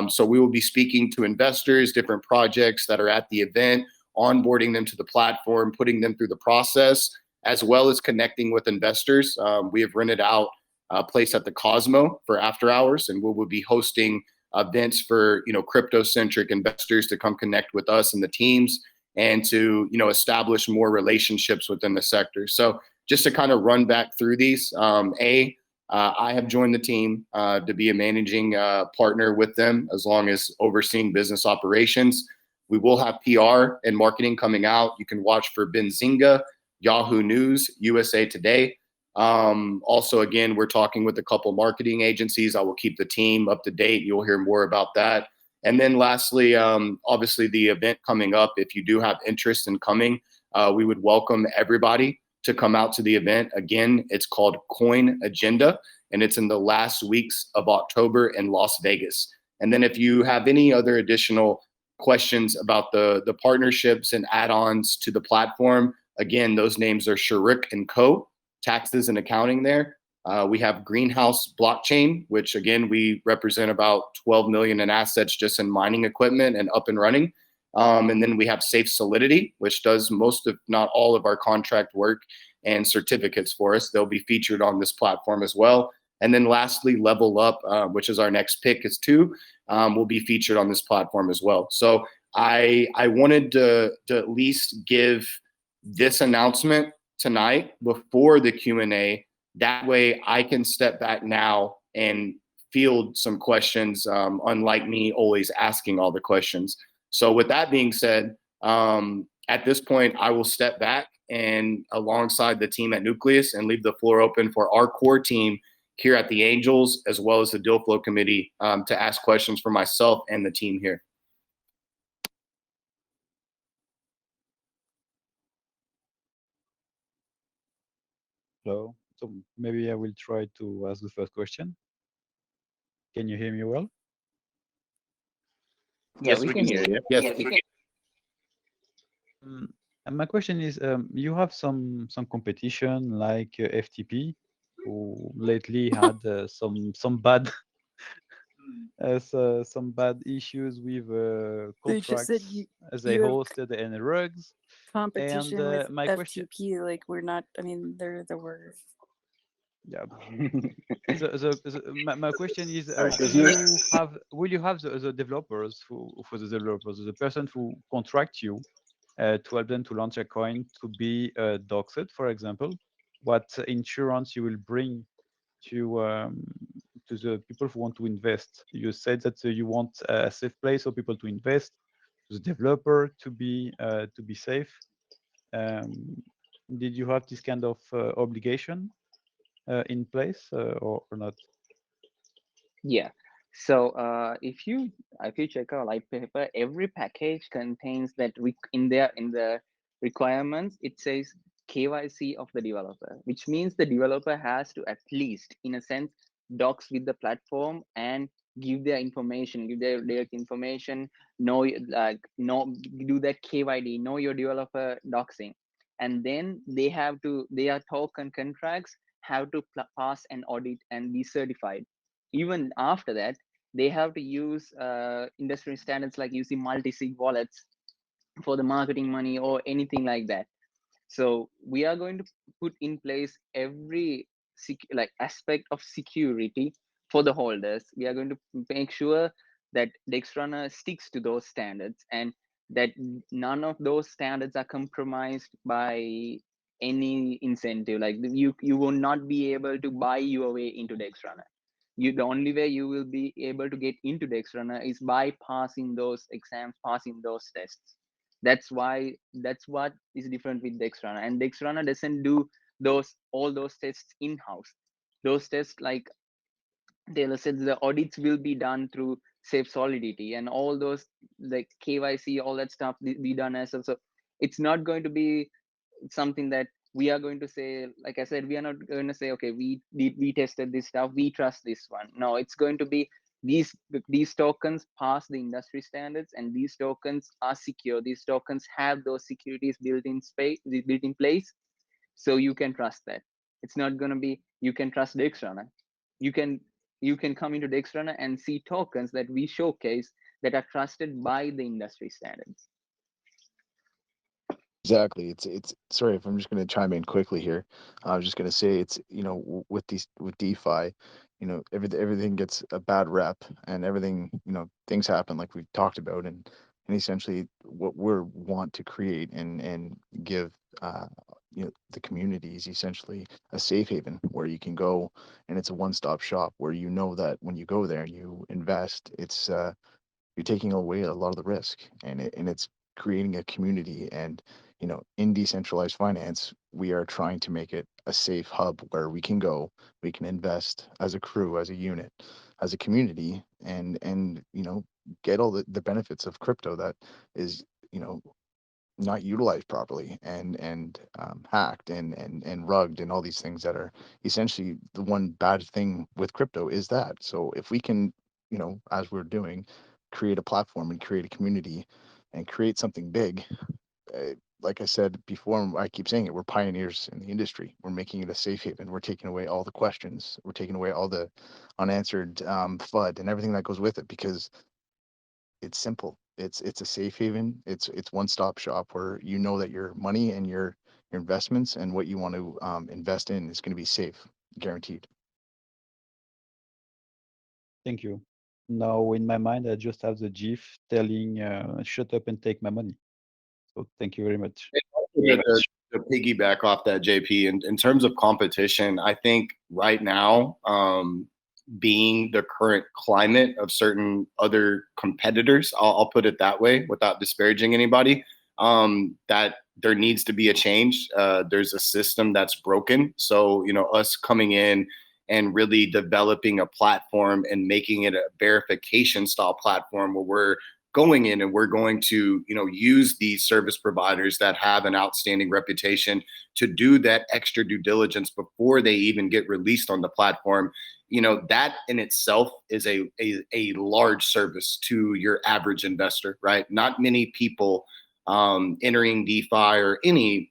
So we will be speaking to investors, different projects that are at the event, onboarding them to the platform, putting them through the process, as well as connecting with investors. We have rented out a place at the Cosmo for after hours, and we will be hosting events for crypto-centric investors to come connect with us and the teams and to establish more relationships within the sector. So just to kind of run back through these, I have joined the team to be a managing partner with them as long as overseeing business operations. We will have PR and marketing coming out. You can watch for Benzinga, Yahoo News, USA Today. Also, again, we're talking with a couple marketing agencies. I will keep the team up to date. You'll hear more about that. And then lastly, obviously the event coming up, if you do have interest in coming, we would welcome everybody to come out to the event. Again, it's called Coin Agenda, and it's in the last weeks of October in Las Vegas. And then if you have any other additional questions about the partnerships and add-ons to the platform, again, those names are Sharik & Co., taxes and accounting there. We have Greenhouse Blockchain, which again, we represent about 12 million in assets just in mining equipment and up and running. And then we have Safe Solidity, which does most of, not all of our contract work and certificates for us. They'll be featured on this platform as well. And then lastly, Level Up, which is our next pick, is 2, will be featured on this platform as well. So I wanted to at least give this announcement tonight before the Q&A. That way I can step back now and field some questions, unlike me always asking all the questions. So with that being said, at this point, I will step back and alongside the team at Nucleus and leave the floor open for our core team here at the Angels, as well as the Deal Flow Committee, to ask questions for myself and the team here. Hello. So maybe I will try to ask the first question. Can you hear me well? Yeah, we can hear you. Yes, we can. And my question is, you have some competition like FTP, who lately had some bad some bad issues with contracts as they hosted and rugs. Competition And, with my question- FTP, like we're not. I mean, they're the worst. Yeah. My question is, will you have the developers for the developers, the person who contract you to help them to launch a coin to be doxed, for example? what insurance you will bring to the people who want to invest. You said that you want a safe place for people to invest, to the developer to be safe. Did you have this kind of obligation in place or not? Yeah. So if you check out white paper, every package contains that in the requirements it says KYC of the developer, which means the developer has to at least, in a sense, docs with the platform and give their information, give their information, know do that KYD, know your developer doxing, and then their token contracts have to pass an audit and be certified. Even after that, they have to use industry standards like using multi-sig wallets for the marketing money or anything like that. So we are going to put in place every aspect of security for the holders. We are going to make sure that DexRunner sticks to those standards and that none of those standards are compromised by any incentive. Like you will not be able to buy your way into DexRunner. The only way you will be able to get into DexRunner is by passing those exams, passing those tests. That's what is different with DexRunner. And DexRunner doesn't do all those tests in-house. Those tests, like Taylor said, the audits will be done through Safe Solidity and all those like KYC, all that stuff be done as well. So it's not going to be something that we are going to say, like I said, we are not going to say, okay, we tested this stuff, we trust this one. No, it's going to be these tokens pass the industry standards, and these tokens are secure. These tokens have those securities built in place, so you can trust that. It's not going to be you can trust DexRunner. You can come into DexRunner and see tokens that we showcase that are trusted by the industry standards. Exactly. It's sorry if I'm just going to chime in quickly here. I was just going to say it's with DeFi, everything gets a bad rep, and everything things happen like we talked about, and essentially what we want to create and give the community is essentially a safe haven where you can go, and it's a one-stop shop where that when you go there and you invest, it's you're taking away a lot of the risk, and it's creating a community. And in decentralized finance, we are trying to make it a safe hub where we can invest as a crew, as a unit, as a community, and get all the benefits of crypto that is not utilized properly, and hacked and rugged, and all these things that are essentially the one bad thing with crypto is that. So if we can, as we're doing, create a platform and create a community and create something big, like I said before, and I keep saying it, we're pioneers in the industry. We're making it a safe haven. We're taking away all the questions. We're taking away all the unanswered FUD and everything that goes with it, because it's simple. It's a safe haven. It's one-stop shop where you know that your money and your investments and what you want to invest in is going to be safe, guaranteed. Thank you. Now in my mind, I just have the GIF telling, "Shut up and take my money." So thank you very much. To piggyback off that, JP, in terms of competition, I think right now, being the current climate of certain other competitors, I'll put it that way without disparaging anybody, that there needs to be a change. There's a system that's broken. So, us coming in and really developing a platform and making it a verification style platform where we're going in and we're going to use these service providers that have an outstanding reputation to do that extra due diligence before they even get released on the platform. That in itself is a large service to your average investor, right? Not many people entering DeFi or any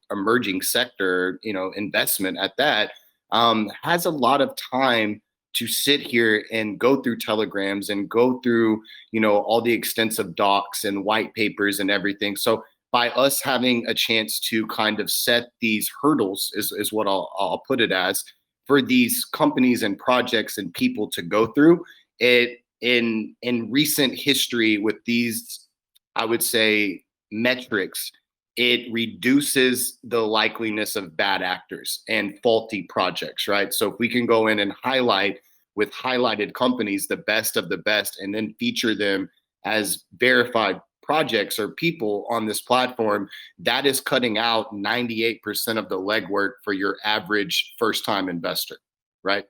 emerging sector investment at that has a lot of time to sit here and go through telegrams and go through, all the extensive docs and white papers and everything. So by us having a chance to kind of set these hurdles is what I'll put it as, for these companies and projects and people to go through it in recent history with these, I would say, metrics, it reduces the likeliness of bad actors and faulty projects, right? So if we can go in and highlight with highlighted companies the best of the best and then feature them as verified projects or people on this platform, that is cutting out 98% of the legwork for your average first-time investor, right?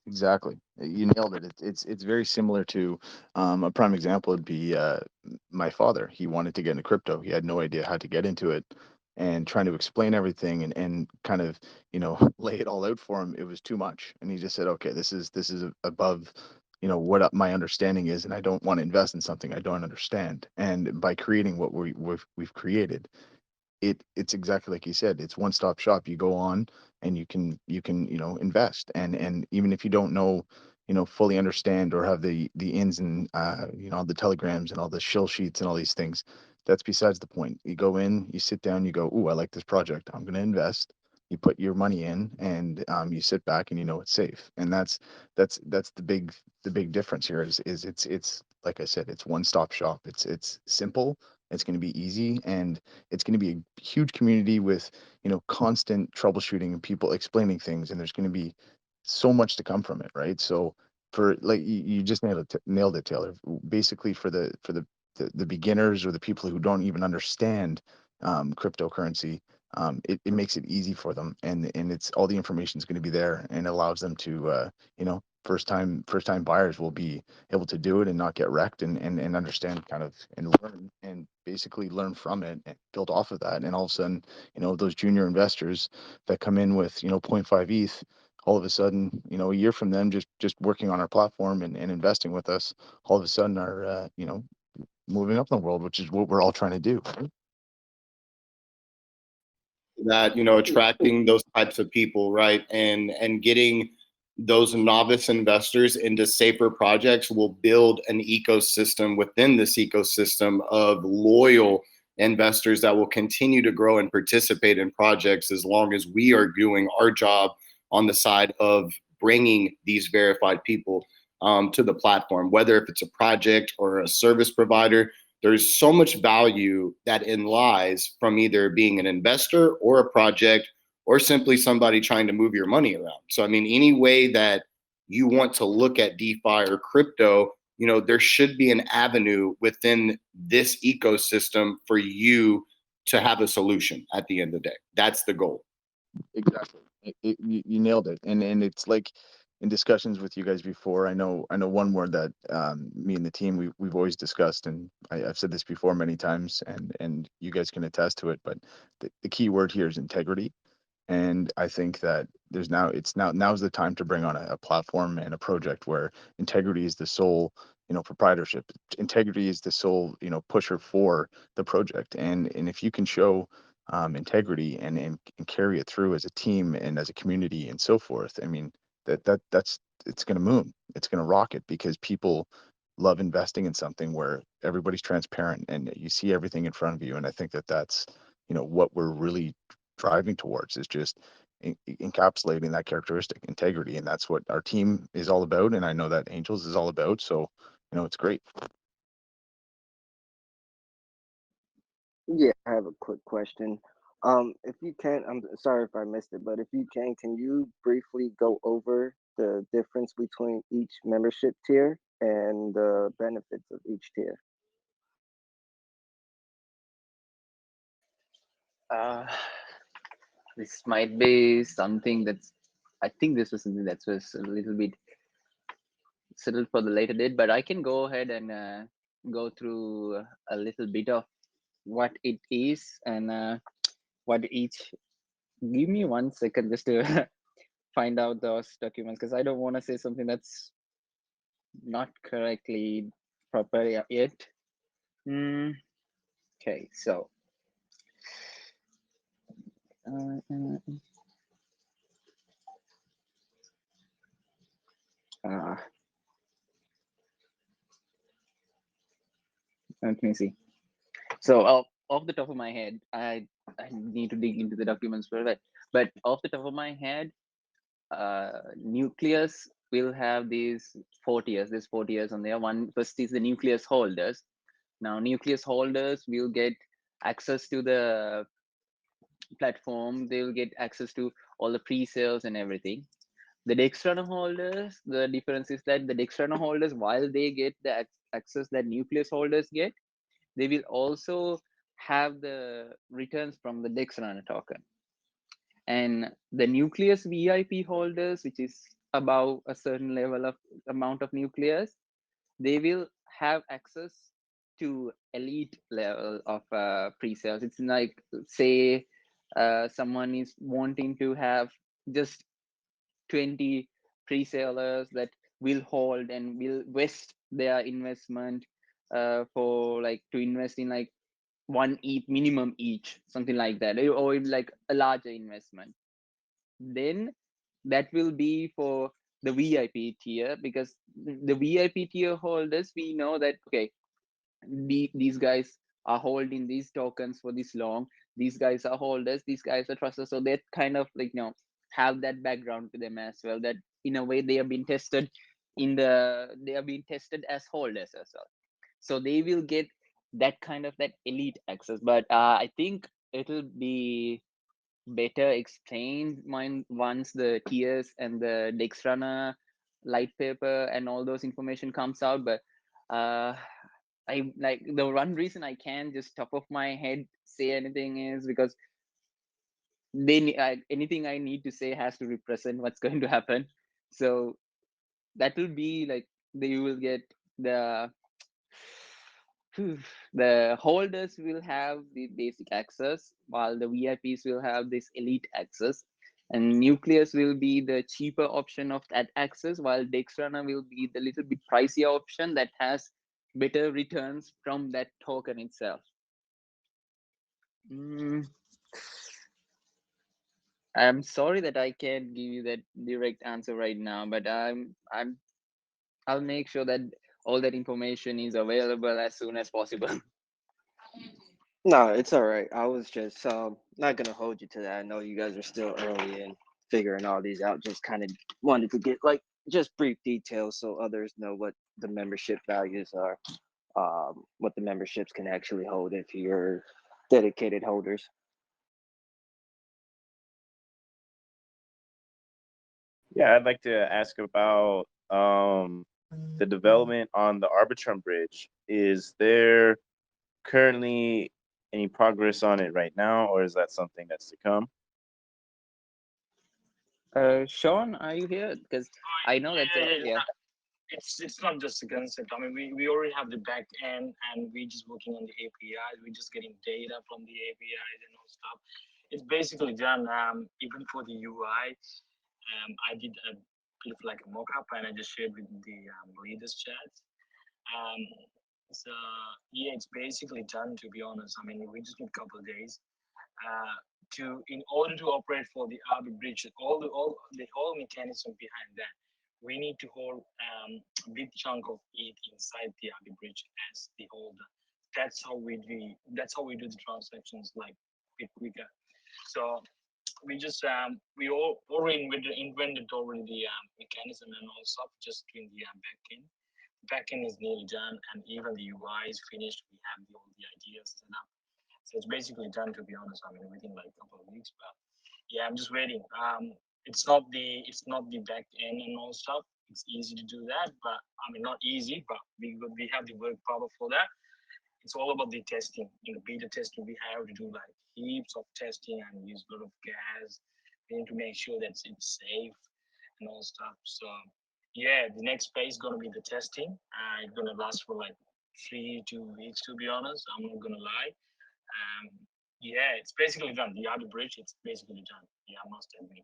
Exactly. You nailed it. It's very similar to a prime example would be my father. He wanted to get into crypto. He had no idea how to get into it, and trying to explain everything and kind of, lay it all out for him, it was too much. And he just said, okay, this is above, what my understanding is, and I don't want to invest in something I don't understand. And by creating what we've created, it's exactly like you said. It's one stop shop. You go on and you can invest, and even if you don't know, fully understand or have the ins and the telegrams and all the shill sheets and all these things, that's besides the point. You go in, you sit down, you go, "Ooh, I like this project, I'm going to invest." You put your money in, and you sit back and it's safe. And that's the big difference here is it's like I said, it's one stop shop. It's simple, it's going to be easy, and it's going to be a huge community with constant troubleshooting and people explaining things, and there's going to be so much to come from it, right? So for, like, you just nailed it, Taylor. Basically, for the beginners or the people who don't even understand cryptocurrency, it makes it easy for them, and it's all the information is going to be there, and allows them to first time buyers will be able to do it and not get wrecked, and understand, kind of, and learn, and basically learn from it and build off of that. And all of a sudden, those junior investors that come in with zero point 0.5 ETH, all of a sudden, a year from them, just working on our platform and investing with us, all of a sudden are moving up in the world, which is what we're all trying to do. That attracting those types of people, right, and getting those novice investors into safer projects will build an ecosystem within this ecosystem of loyal investors that will continue to grow and participate in projects as long as we are doing our job on the side of bringing these verified people to the platform, whether if it's a project or a service provider. There's so much value that in lies from either being an investor or a project or simply somebody trying to move your money around. So, I mean, any way that you want to look at DeFi or crypto, there should be an avenue within this ecosystem for you to have a solution at the end of the day. That's the goal. Exactly. You nailed it. And it's like, in discussions with you guys before, I know one word that me and the team we've always discussed, and I've said this before many times, and you guys can attest to it, but the key word here is integrity. And I think that now's the time to bring on a platform and a project where integrity is the sole, proprietorship. Integrity is the sole, pusher for the project. And if you can show integrity and carry it through as a team and as a community and so forth, I mean, that's it's going to moon. It's going to rocket, because people love investing in something where everybody's transparent and you see everything in front of you. And I think that that's what we're really driving towards, is just encapsulating that characteristic, integrity. And that's what our team is all about, and I know that Angels is all about. So it's great. Yeah, I have a quick question. If you can, I'm sorry if I missed it, but if you can you briefly go over the difference between each membership tier and the benefits of each tier? This might be something that's, I think this was something that was a little bit settled for the later date, but I can go ahead and go through a little bit of what it is and what each. Give me 1 second just to find out those documents, because I don't want to say something that's not correctly proper yet. Okay, so let me see. So off the top of my head, I need to dig into the documents for that. But off the top of my head, Nucleus will have these 4 tiers. There's 4 tiers on there. First is the Nucleus holders. Now, Nucleus holders will get access to the platform. They will get access to all the pre-sales and everything. The DexRunner holders, the difference is that the DexRunner holders, while they get the access that Nucleus holders get, they will also have the returns from the DexRunner token. And the Nucleus VIP holders, which is above a certain level of amount of Nucleus, they will have access to elite level of pre-sales. It's like, say, someone is wanting to have just 20 pre-sellers that will hold and will vest their investment for like to invest in like one ETH minimum each, something like that, or like a larger investment. Then that will be for the VIP tier, because the VIP tier holders, we know that, okay, these guys are holding these tokens for this long, these guys are holders, these guys are trusters, so that kind of like, you know, have that background to them as well, that in a way they have been tested as holders as well, so they will get that kind of that elite access. But I think it'll be better explained once the tiers and the DexRunner light paper and all those information comes out. But I like, the one reason I can't just top of my head say anything is because anything I need to say has to represent what's going to happen. So that will be like, they will get the holders will have the basic access, while the VIPs will have this elite access, and Nucleus will be the cheaper option of that access, while DexRunner will be the little bit pricier option that has better returns from that token itself. I'm sorry that I can't give you that direct answer right now, but I'll make sure that all that information is available as soon as possible. No, it's all right. I was just not gonna hold you to that. I know you guys are still early in figuring all these out. Just kind of wanted to get like just brief details so others know what the membership values are, what the memberships can actually hold if you're dedicated holders. Yeah, I'd like to ask about the development on the Arbitrum bridge. Is there currently any progress on it right now, or is that something that's to come? Sean, are you here? Because I know that's yeah. It's not just a concept. I mean, we already have the back end, and we're just working on the APIs. We're just getting data from the APIs and all stuff. It's basically done. Even for the UI, I did a bit of like a mock-up, and I just shared with the leaders chat. So yeah, it's basically done, to be honest. I mean, we just need a couple of days in order to operate for the Arbit bridge, all the whole mechanism behind that. We need to hold a big chunk of it inside the Arbit bridge as the holder. That's how we do the transactions like a bit quicker. So we just we already invented already the mechanism and all stuff, just doing the backend. Backend is nearly done, and even the UI is finished. We have all the ideas set up, so it's basically done, to be honest. I mean, within like a couple of weeks, but yeah, I'm just waiting. It's not the back end and all stuff. It's easy to do that, but I mean, not easy, but we have the work power for that. It's all about the testing. In the beta testing, we have to do like heaps of testing and use a lot of gas. We need to make sure that it's safe and all stuff. So yeah, the next phase is gonna be the testing. It's gonna last for like 3 2 weeks, to be honest. I'm not gonna lie. Yeah, it's basically done. The other bridge, it's basically done. Yeah, I must admit.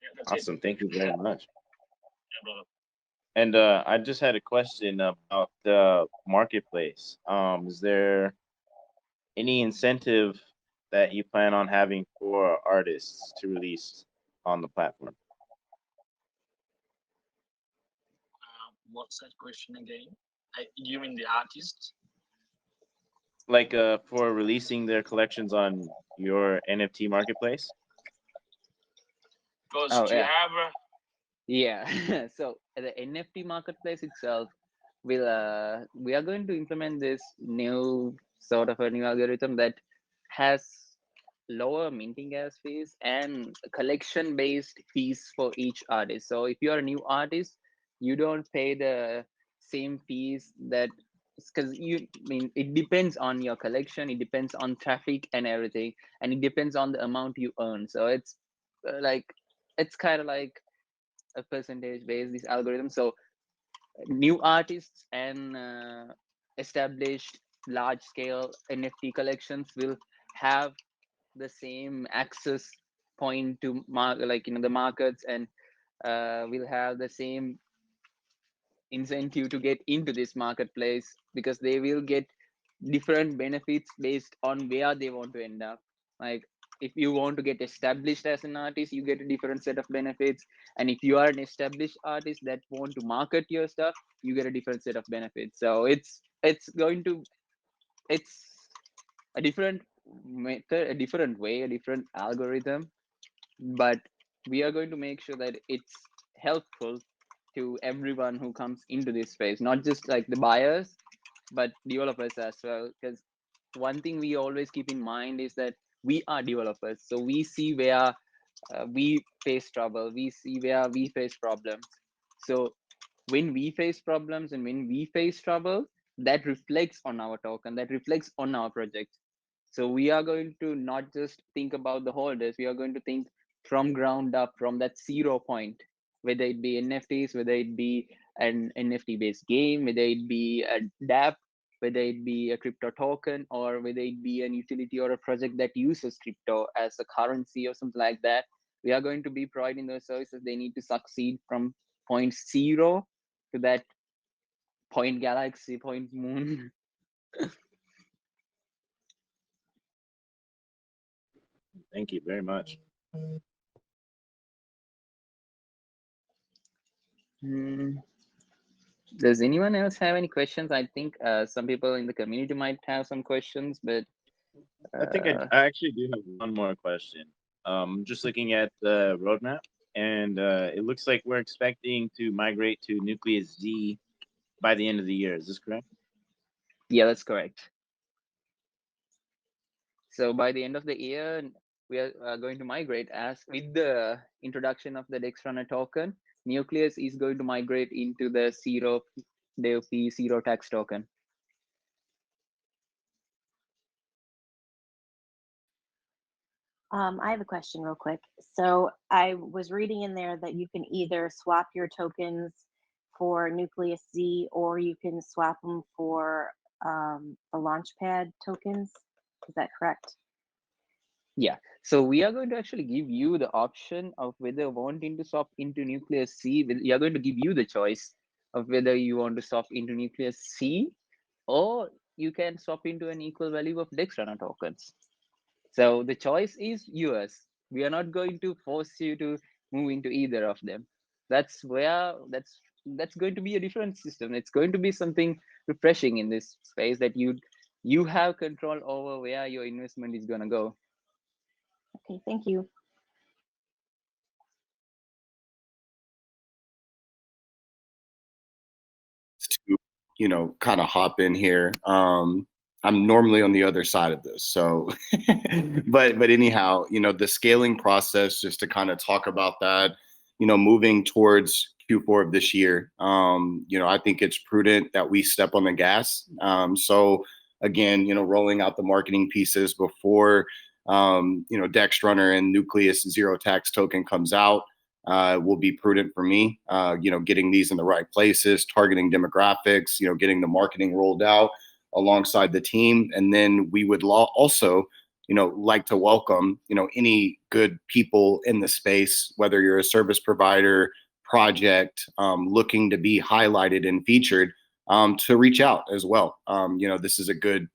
Yeah, that's awesome. Thank you very much. Yeah, brother. And I just had a question about the marketplace. Is there any incentive that you plan on having for artists to release on the platform? What's that question again? You mean the artists? Like for releasing their collections on your NFT marketplace? Because Oh, to yeah. have Yeah. So the NFT marketplace itself, we are going to implement this new sort of a new algorithm that has lower minting gas fees and collection based fees for each artist. So if you're a new artist, you don't pay the same fees that, because it depends on your collection, it depends on traffic and everything, and it depends on the amount you earn. So it's it's kind of like a percentage based this algorithm. So new artists and established large scale NFT collections will have the same access point to the markets, and will have the same incentive to get into this marketplace, because they will get different benefits based on where they want to end up. Like if you want to get established as an artist, you get a different set of benefits, and if you are an established artist that want to market your stuff, you get a different set of benefits. So it's a different method, a different way, a different algorithm, but we are going to make sure that it's helpful to everyone who comes into this space, not just like the buyers, but developers as well. Because one thing we always keep in mind is that we are developers, so we see where we face trouble, we see where we face problems. So when we face problems and when we face trouble, that reflects on our token, that reflects on our project. So we are going to not just think about the holders, we are going to think from ground up, from that 0 point, whether it be NFTs, whether it be an NFT based game, whether it be a DApp, whether it be a crypto token, or whether it be an utility or a project that uses crypto as a currency or something like that. We are going to be providing those services. They need to succeed from point 0 to that point galaxy, point moon. Thank you very much. Does anyone else have any questions? I think some people in the community might have some questions, but I think I actually do have one more question. Just looking at the roadmap, and it looks like we're expecting to migrate to Nucleus Z by the end of the year. Is this correct? yeah, that's correct. So by the end of the year, we are going to migrate, as with the introduction of the DexRunner token, Nucleus is going to migrate into the zero dev fee, zero tax token. I have a question real quick. So I was reading in there that you can either swap your tokens for Nucleus Z, or you can swap them for the launchpad tokens. Is that correct? Yeah, so we are going to actually give you the option of whether wanting to swap into Nucleus C. We are going to give you the choice of whether you want to swap into Nucleus C, or you can swap into an equal value of DexRunner tokens. So the choice is yours. We are not going to force you to move into either of them. That's going to be a different system. It's going to be something refreshing in this space, that you have control over where your investment is going to go. Okay, thank you. To kind of hop in here. I'm normally on the other side of this, so but anyhow, the scaling process, just to kind of talk about that, moving towards Q4 of this year, I think it's prudent that we step on the gas. So again, rolling out the marketing pieces before DexRunner and Nucleus zero tax token comes out will be prudent for me. Getting these in the right places, targeting demographics, getting the marketing rolled out alongside the team. And then we would also, like to welcome, any good people in the space, whether you're a service provider, project, looking to be highlighted and featured, to reach out as well. This is a good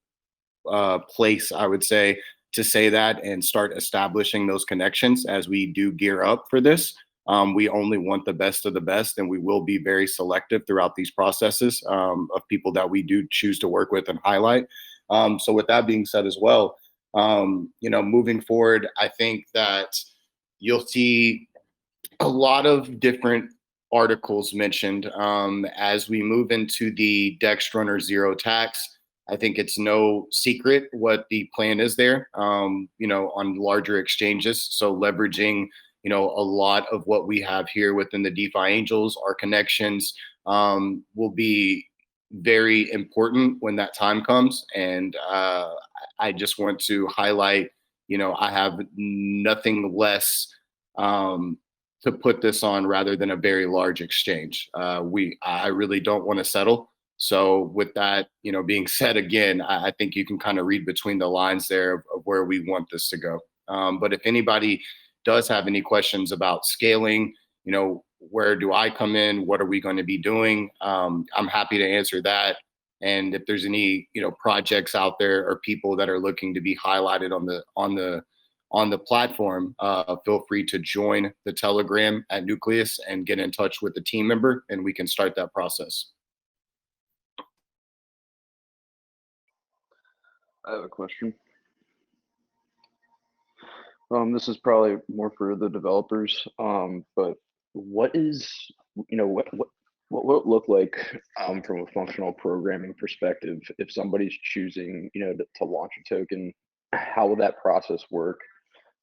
place, I would say, to say that and start establishing those connections as we do gear up for this. We only want the best of the best, and we will be very selective throughout these processes of people that we do choose to work with and highlight. So with that being said as well, moving forward, I think that you'll see a lot of different articles mentioned. As we move into the DexRunner zero tax, I think it's no secret what the plan is there, on larger exchanges. So leveraging, a lot of what we have here within the DeFi Angels, our connections, will be very important when that time comes. And I just want to highlight, I have nothing less to put this on rather than a very large exchange. I really don't want to settle. So with that, being said again, I think you can kind of read between the lines there of where we want this to go. But if anybody does have any questions about scaling, where do I come in? What are we going to be doing? I'm happy to answer that. And if there's any, projects out there or people that are looking to be highlighted on the platform, feel free to join the Telegram at Nucleus and get in touch with the team member, and we can start that process. I have a question. This is probably more for the developers, but what is, what will it look like from a functional programming perspective if somebody's choosing, to launch a token? How will that process work?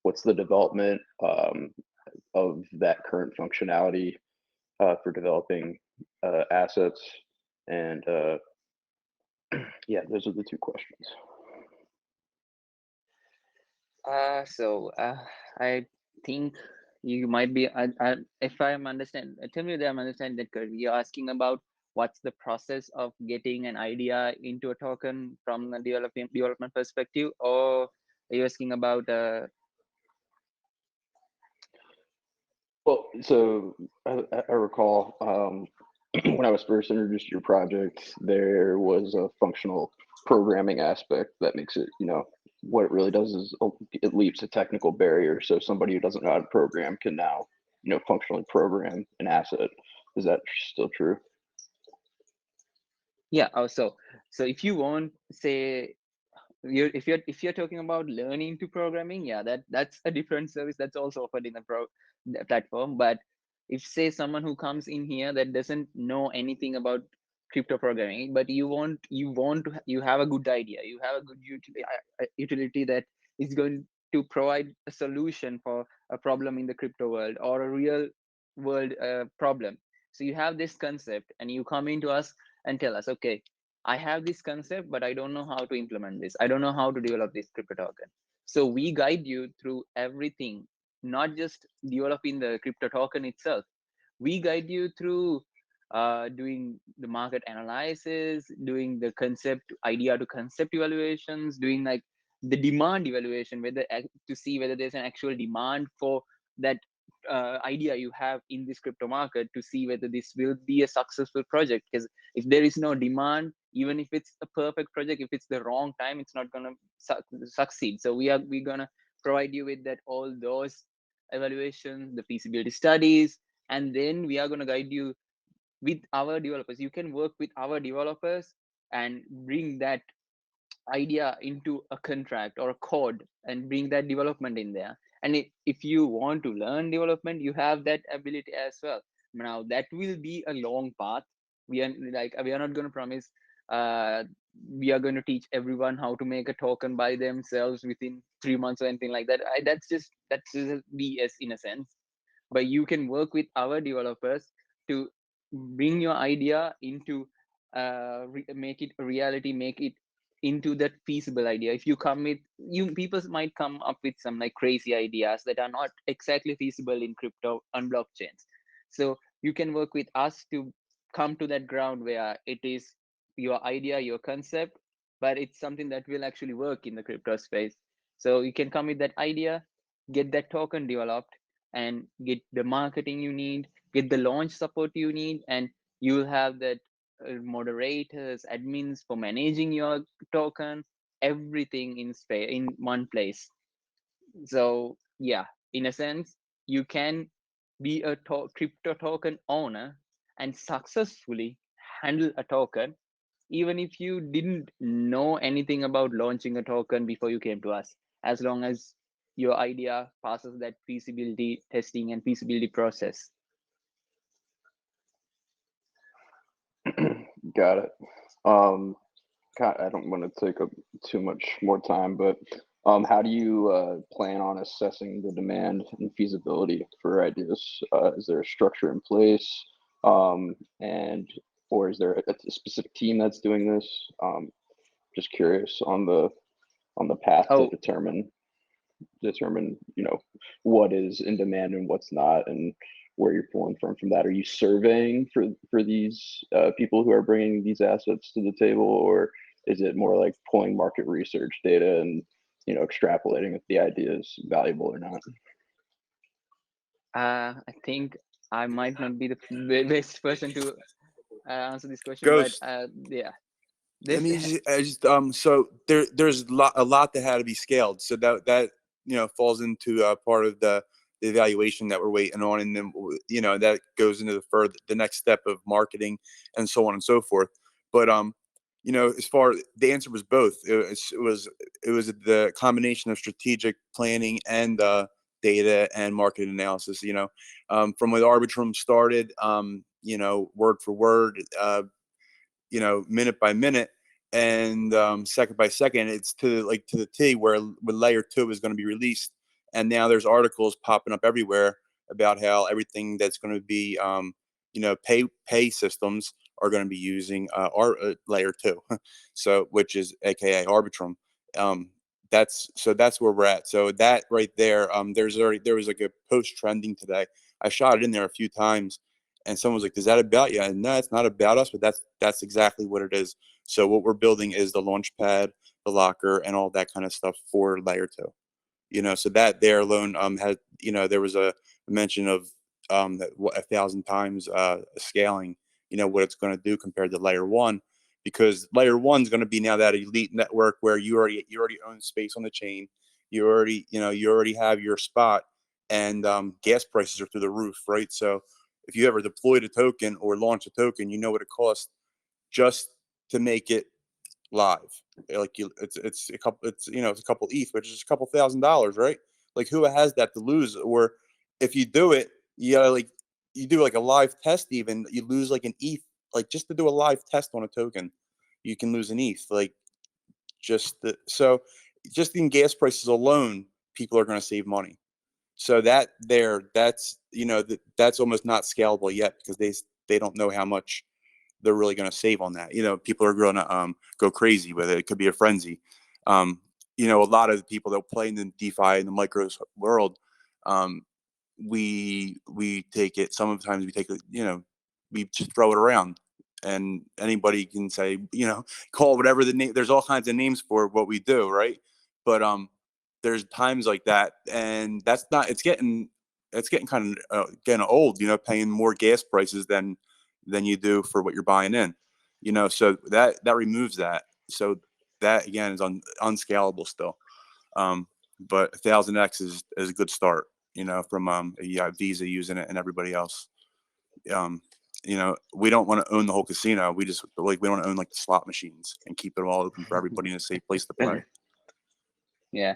What's the development of that current functionality for developing assets? And yeah, those are the two questions. I think you might be, if I'm understand, tell me that I'm understanding that correctly. You're asking about what's the process of getting an idea into a token from a development perspective, or are you asking about? Well, so I recall when I was first introduced to your project, there was a functional programming aspect that makes it, what it really does is it leaps a technical barrier. So somebody who doesn't know how to program can now, functionally program an asset. Is that still true? Yeah. So if you want, say, if you're talking about learning to programming, yeah, that's a different service that's also offered in the platform. But if, say, someone who comes in here that doesn't know anything about crypto programming, but you have a good idea, you have a good utility that is going to provide a solution for a problem in the crypto world or a real world problem. So you have this concept and you come into us and tell us, okay, I have this concept, but I don't know how to implement this. I don't know how to develop this crypto token. So we guide you through everything, not just developing the crypto token itself. We guide you through doing the market analysis, doing the idea to concept evaluations, doing like the demand evaluation, to see whether there's an actual demand for that idea you have in this crypto market, to see whether this will be a successful project. Because if there is no demand, even if it's a perfect project, if it's the wrong time, it's not going to succeed. So we're going to provide you with all those evaluations, the feasibility studies, and then we are going to guide you with our developers. You can work with our developers and bring that idea into a contract or a code and bring that development in there. And if you want to learn development, you have that ability as well. Now that will be a long path. We are not going to promise we are going to teach everyone how to make a token by themselves within 3 months or anything like that. That's just BS in a sense. But you can work with our developers to bring your idea into make it a reality, make it into that feasible idea. If you come with, people might come up with some like crazy ideas that are not exactly feasible in crypto on blockchains. So you can work with us to come to that ground where it is your idea, your concept, but it's something that will actually work in the crypto space. So you can come with that idea, get that token developed, and get the marketing you need, get the launch support you need, and you'll have that moderators, admins for managing your token, everything in one place. So yeah, in a sense, you can be a crypto token owner and successfully handle a token, even if you didn't know anything about launching a token before you came to us, as long as your idea passes that feasibility testing and feasibility process. Got it. I don't want to take up too much more time, but how do you plan on assessing the demand and feasibility for ideas? Is there a structure in place, and or is there a specific team that's doing this? Just curious on the path to Oh, determine what is in demand and what's not, and where you're pulling from that. Are you surveying for these people who are bringing these assets to the table, or is it more like pulling market research data and extrapolating if the idea is valuable or not? I think I might not be the best person to answer this question, Ghost. but yeah, Let this me so there's a lot that had to be scaled. So that falls into part of the evaluation that we're waiting on, and then that goes into the next step of marketing and so on and so forth. But as far the answer was both. It was the combination of strategic planning and data and market analysis. From when Arbitrum started, word for word, minute by minute, and second by second, it's to the T where layer 2 is going to be released. And now there's articles popping up everywhere about how everything that's going to be pay systems are going to be using our layer 2, so which is aka Arbitrum. That's where we're at. So that right there, there was like a post trending today. I shot it in there a few times, and someone was like, "Is that about you?" And no, it's not about us, but that's exactly what it is. So what we're building is the launchpad, the locker, and all that kind of stuff for layer 2. So that there alone had there was a mention of that 1,000 times scaling. What it's going to do compared to layer 1, because layer 1 is going to be now that elite network where you already own space on the chain. You already have your spot, and gas prices are through the roof, right? So if you ever deployed a token or launch a token, you know what it costs just to make it live. It's a couple ETH, which is a couple $1,000s, right? Like, who has that to lose? Or if you do it, you do like a live test, even you lose like an ETH, like just to do a live test on a token, you can lose an ETH. Like just in gas prices alone, people are going to save money. So that's that's almost not scalable yet, because they don't know how much they're really going to save on that. People are going to go crazy with it. It could be a frenzy. A lot of the people that play in the DeFi and the micros world, we take it. Sometimes we take it. We just throw it around, and anybody can say, call whatever the name. There's all kinds of names for what we do, right? But there's times like that, and that's not. It's getting kind of getting old. Paying more gas prices than you do for what you're buying in. So that removes that. So that again is unscalable still. But 1,000x is a good start. From Visa using it and everybody else. We don't want to own the whole casino. We want to own like the slot machines and keep it all open for everybody in a safe place to play. yeah.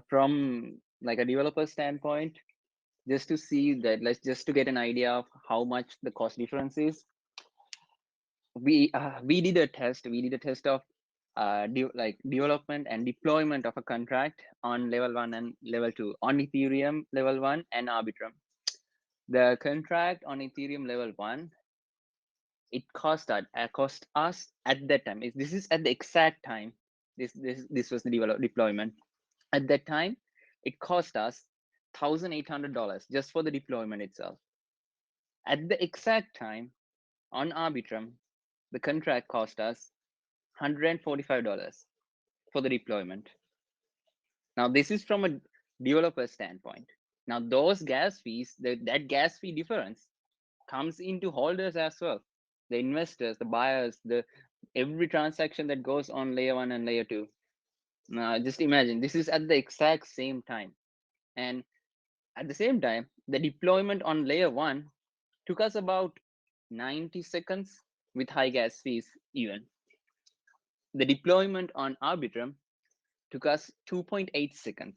From like a developer standpoint, just to see that, just to get an idea of how much the cost difference is, we did a test. We did a test of development and deployment of a contract on level 1 and level 2 on Ethereum level 1 and Arbitrum. The contract on Ethereum level 1, it cost us at that time. This is at the exact time. This was the deployment. At that time, it cost us $1,800 just for the deployment itself. At the exact time on Arbitrum, the contract cost us $145 for the deployment. Now, this is from a developer standpoint. Now, those gas fees, that gas fee difference comes into holders as well. The investors, the buyers, every transaction that goes on layer 1 and layer 2. Now, just imagine, this is at the exact same time. And at the same time, the deployment on layer 1 took us about 90 seconds with high gas fees even. The deployment on Arbitrum took us 2.8 seconds.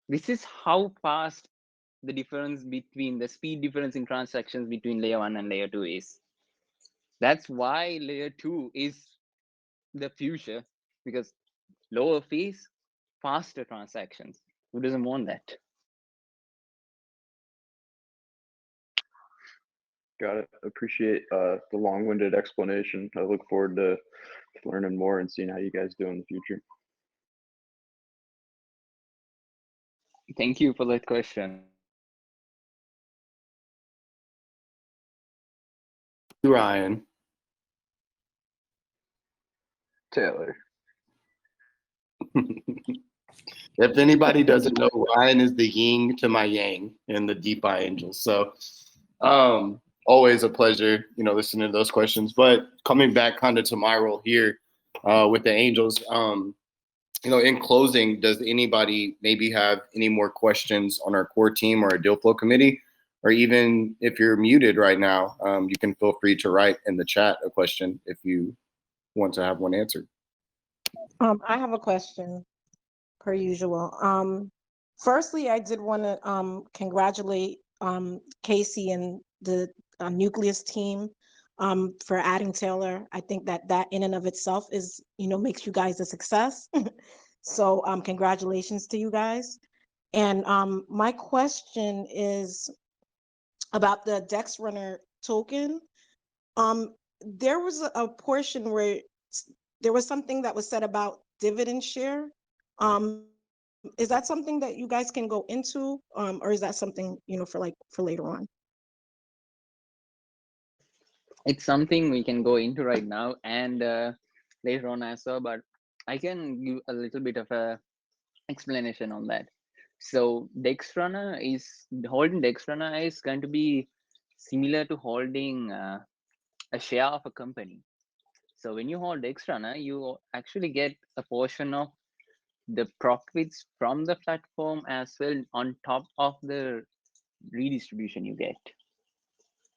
This is how fast the difference between the speed difference in transactions between layer 1 and layer 2 is. That's why layer 2 is the future, because lower fees, faster transactions. Who doesn't want that? Got it. Appreciate the long-winded explanation. I look forward to learning more and seeing how you guys do in the future. Thank you for that question. Ryan. Taylor. If anybody doesn't know, Ryan is the yin to my yang in the DeFi Angels. So always a pleasure, listening to those questions. But coming back kind of to my role here with the Angels, in closing, does anybody maybe have any more questions on our core team or our deal flow committee? Or even if you're muted right now, you can feel free to write in the chat a question if you want to have one answered. I have a question, per usual. Firstly, I did want to congratulate Casey and the Nucleus team for adding Taylor. I think that in and of itself is, makes you guys a success. So congratulations to you guys. And my question is about the DexRunner token. There was a portion where there was something that was said about dividend share. Is that something that you guys can go into, or is that something for later on? It's something we can go into right now and later on as well, but I can give a little bit of a explanation on that. So holding DexRunner is going to be similar to holding a share of a company. So when you hold DexRunner, you actually get a portion of the profits from the platform as well on top of the redistribution you get.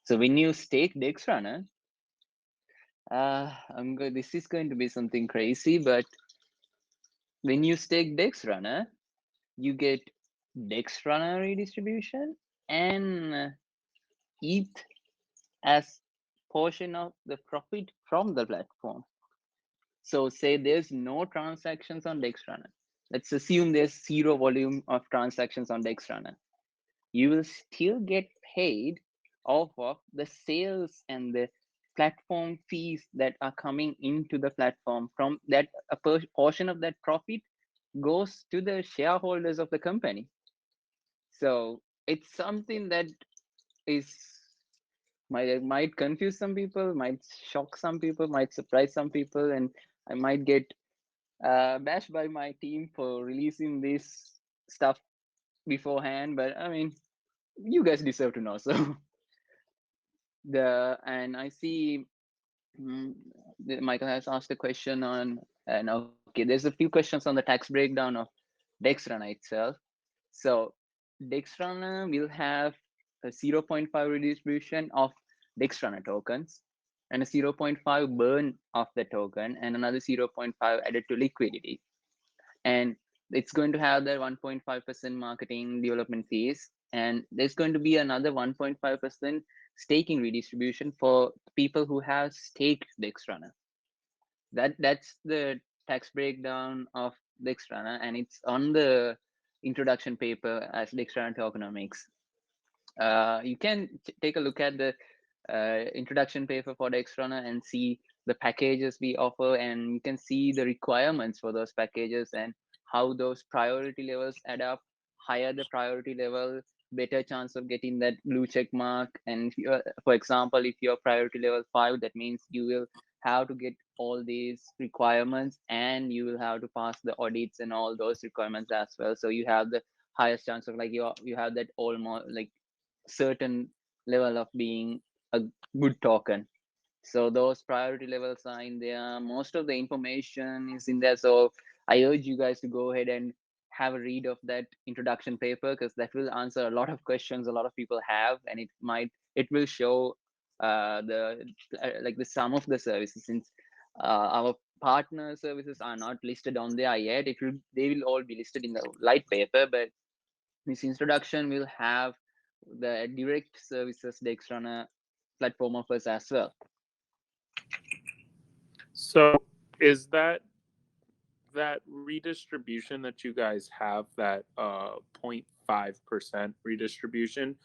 So when you stake DexRunner, this is going to be something crazy, but when you stake DexRunner, you get DexRunner redistribution and ETH as portion of the profit from the platform. So say there's no transactions on DexRunner. Let's assume there's zero volume of transactions on DexRunner. You will still get paid off of the sales and the platform fees that are coming into the platform. From that, a portion of that profit goes to the shareholders of the company. So it's something that might confuse some people, might shock some people, might surprise some people, and I might get bashed by my team for releasing this stuff beforehand. But I mean, you guys deserve to know. So and I see Michael has asked a question on, and okay, there's a few questions on the tax breakdown of DexRunner itself. So DexRunner will have a 0.5 redistribution of DexRunner tokens and a 0.5 burn of the token and another 0.5 added to liquidity. And it's going to have the 1.5% marketing development fees. And there's going to be another 1.5% staking redistribution for people who have staked DexRunner. That's the tax breakdown of DexRunner, and it's on the introduction paper as DexRunner tokenomics. You can take a look at the introduction paper for DexRunner and see the packages we offer, and you can see the requirements for those packages and how those priority levels add up. Higher the priority level, better chance of getting that blue check mark. And if you, for example, if you're priority level 5, that means you will have to get all these requirements and you will have to pass the audits and all those requirements as well. So you have the highest chance of you have that almost like certain level of being a good token. So those priority levels are in there. Most of the information is in there. So I urge you guys to go ahead and have a read of that introduction paper, because that will answer a lot of questions a lot of people have, and it will show the sum of the services. Since our partner services are not listed on there yet, they will all be listed in the light paper, but this introduction will have the direct services DexRunner platform offers as well. So is that redistribution that you guys have, that 0.5% redistribution,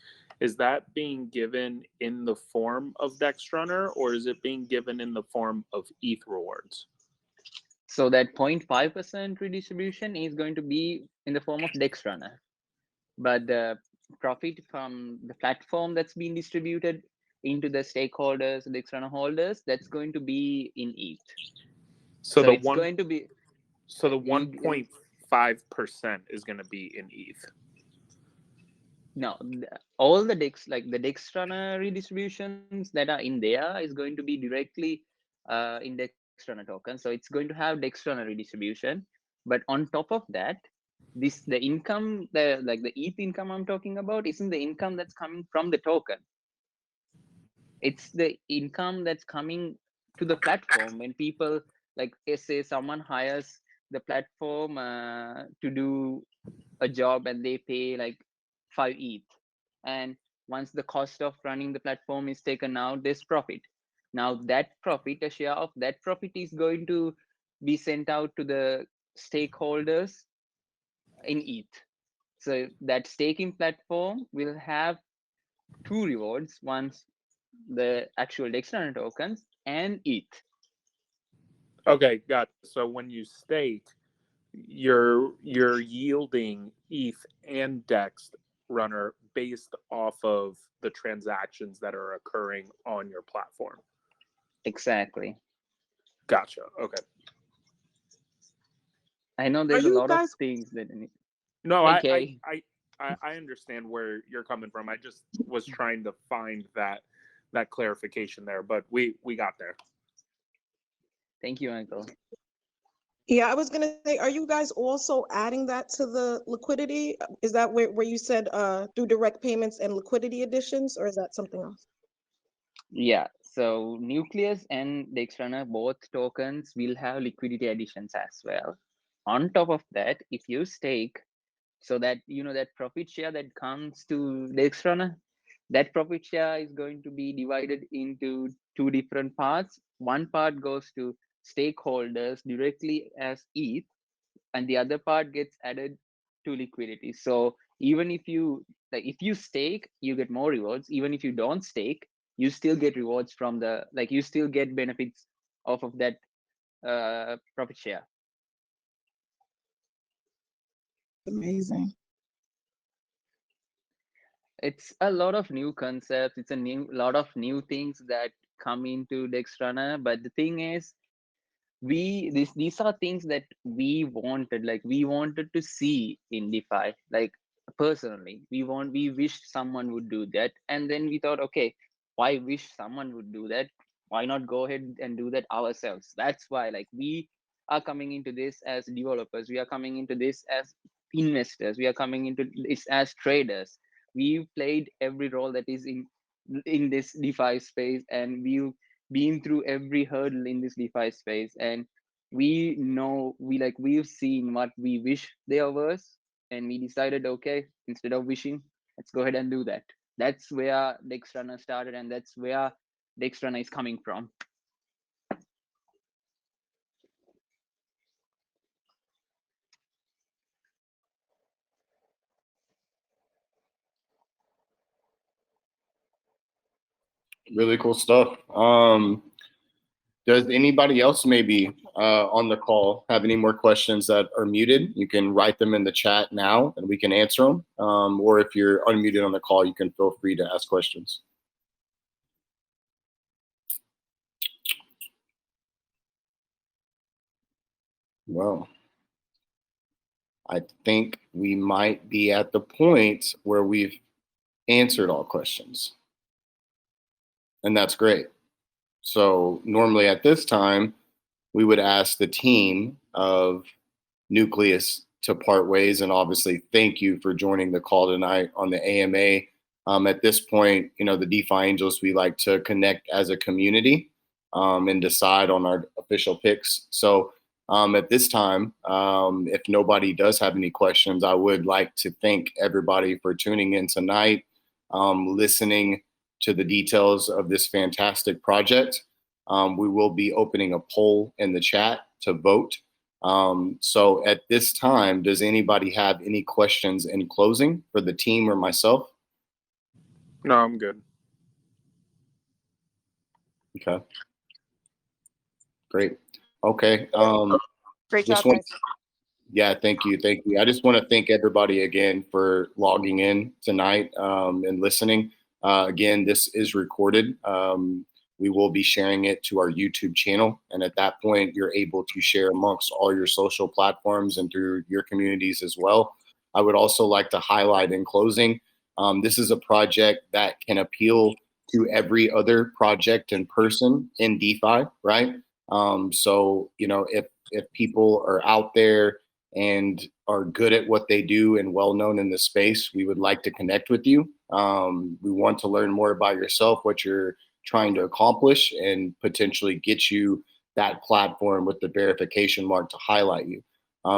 is that being given in the form of DexRunner, or is it being given in the form of ETH rewards? So that 0.5% redistribution is going to be in the form of DexRunner, but the profit from the platform that's being distributed into the stakeholders, DexRunner holders, that's going to be in ETH. So the it's going to be. So the 1.5% is going to be in ETH. No, all the DexRunner redistributions that are in there is going to be directly in DexRunner token. So it's going to have DexRunner redistribution, but on top of that, the income, the ETH income I'm talking about, isn't the income that's coming from the token. It's the income that's coming to the platform when people, like, say someone hires the platform to do a job and they pay like 5 ETH, and once the cost of running the platform is taken out, there's profit. Now that profit, a share of that profit, is going to be sent out to the stakeholders in ETH. So that staking platform will have two rewards: once the actual DexRunner tokens and ETH. Okay, got it. So when you stake, you're yielding ETH and DexRunner based off of the transactions that are occurring on your platform. Exactly. Gotcha. Okay. I know there's a you lot guys- of things that. No, Okay. I understand where you're coming from. I just was trying to find that clarification there, but we got there. Thank you, Uncle. Yeah, I was gonna say, are you guys also adding that to the liquidity? Is that where you said through direct payments and liquidity additions, or is that something else? Yeah, so Nucleus and DexRunner, both tokens, will have liquidity additions as well. On top of that, if you stake, so that that profit share that comes to DexRunner, that profit share is going to be divided into two different parts. One part goes to stakeholders directly as ETH, and the other part gets added to liquidity. So even if you stake, you get more rewards. Even if you don't stake, you still get rewards from the, you still get benefits off of that profit share. Amazing. It's a lot of new concepts. It's lot of new things that come into DexRunner. But the thing is, these are things that we wanted. We wanted to see in DeFi. Personally, we wished someone would do that, and then we thought, okay, why wish someone would do that? Why not go ahead and do that ourselves? That's why, we are coming into this as developers. We are coming into this as investors. We are coming into this as traders. We've played every role that is in this DeFi space, and we've been through every hurdle in this DeFi space, and we know we've seen what we wish there was, and we decided, okay, instead of wishing, let's go ahead and do that. That's where DexRunner started, and that's where DexRunner is coming from. Really cool stuff. Does anybody else maybe on the call have any more questions that are muted? You can write them in the chat now and we can answer them. Or if you're unmuted on the call, you can feel free to ask questions. Well, I think we might be at the point where we've answered all questions. And that's great. So normally at this time, we would ask the team of Nucleus to part ways, and obviously thank you for joining the call tonight on the AMA. At this point, the DeFi Angels, we like to connect as a community and decide on our official picks. So at this time, if nobody does have any questions, I would like to thank everybody for tuning in tonight, listening to the details of this fantastic project. we will be opening a poll in the chat to vote. So at this time, does anybody have any questions in closing for the team or myself? No, I'm good. Okay. Great. Okay. Great Just job, want, guys. yeah, thank you. Thank you. I just want to thank everybody again for logging in tonight and listening. Again, this is recorded. We will be sharing it to our YouTube channel. And at that point, you're able to share amongst all your social platforms and through your communities as well. I would also like to highlight in closing, this is a project that can appeal to every other project and person in DeFi, right? So, you know, if people are out there and are good at what they do and well known in the space, we would like to connect with you. We want to learn more about yourself, what you're trying to accomplish, and potentially get you that platform with the verification mark to highlight you.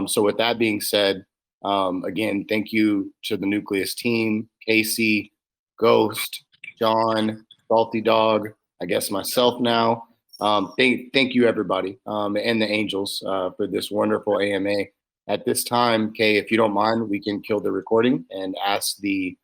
So with that being said, again, thank you to the Nucleus team, Casey, Ghost, John, Salty Dog, I guess myself now. Thank you everybody and the Angels for this wonderful AMA. At this time, Kay, if you don't mind, we can kill the recording and ask the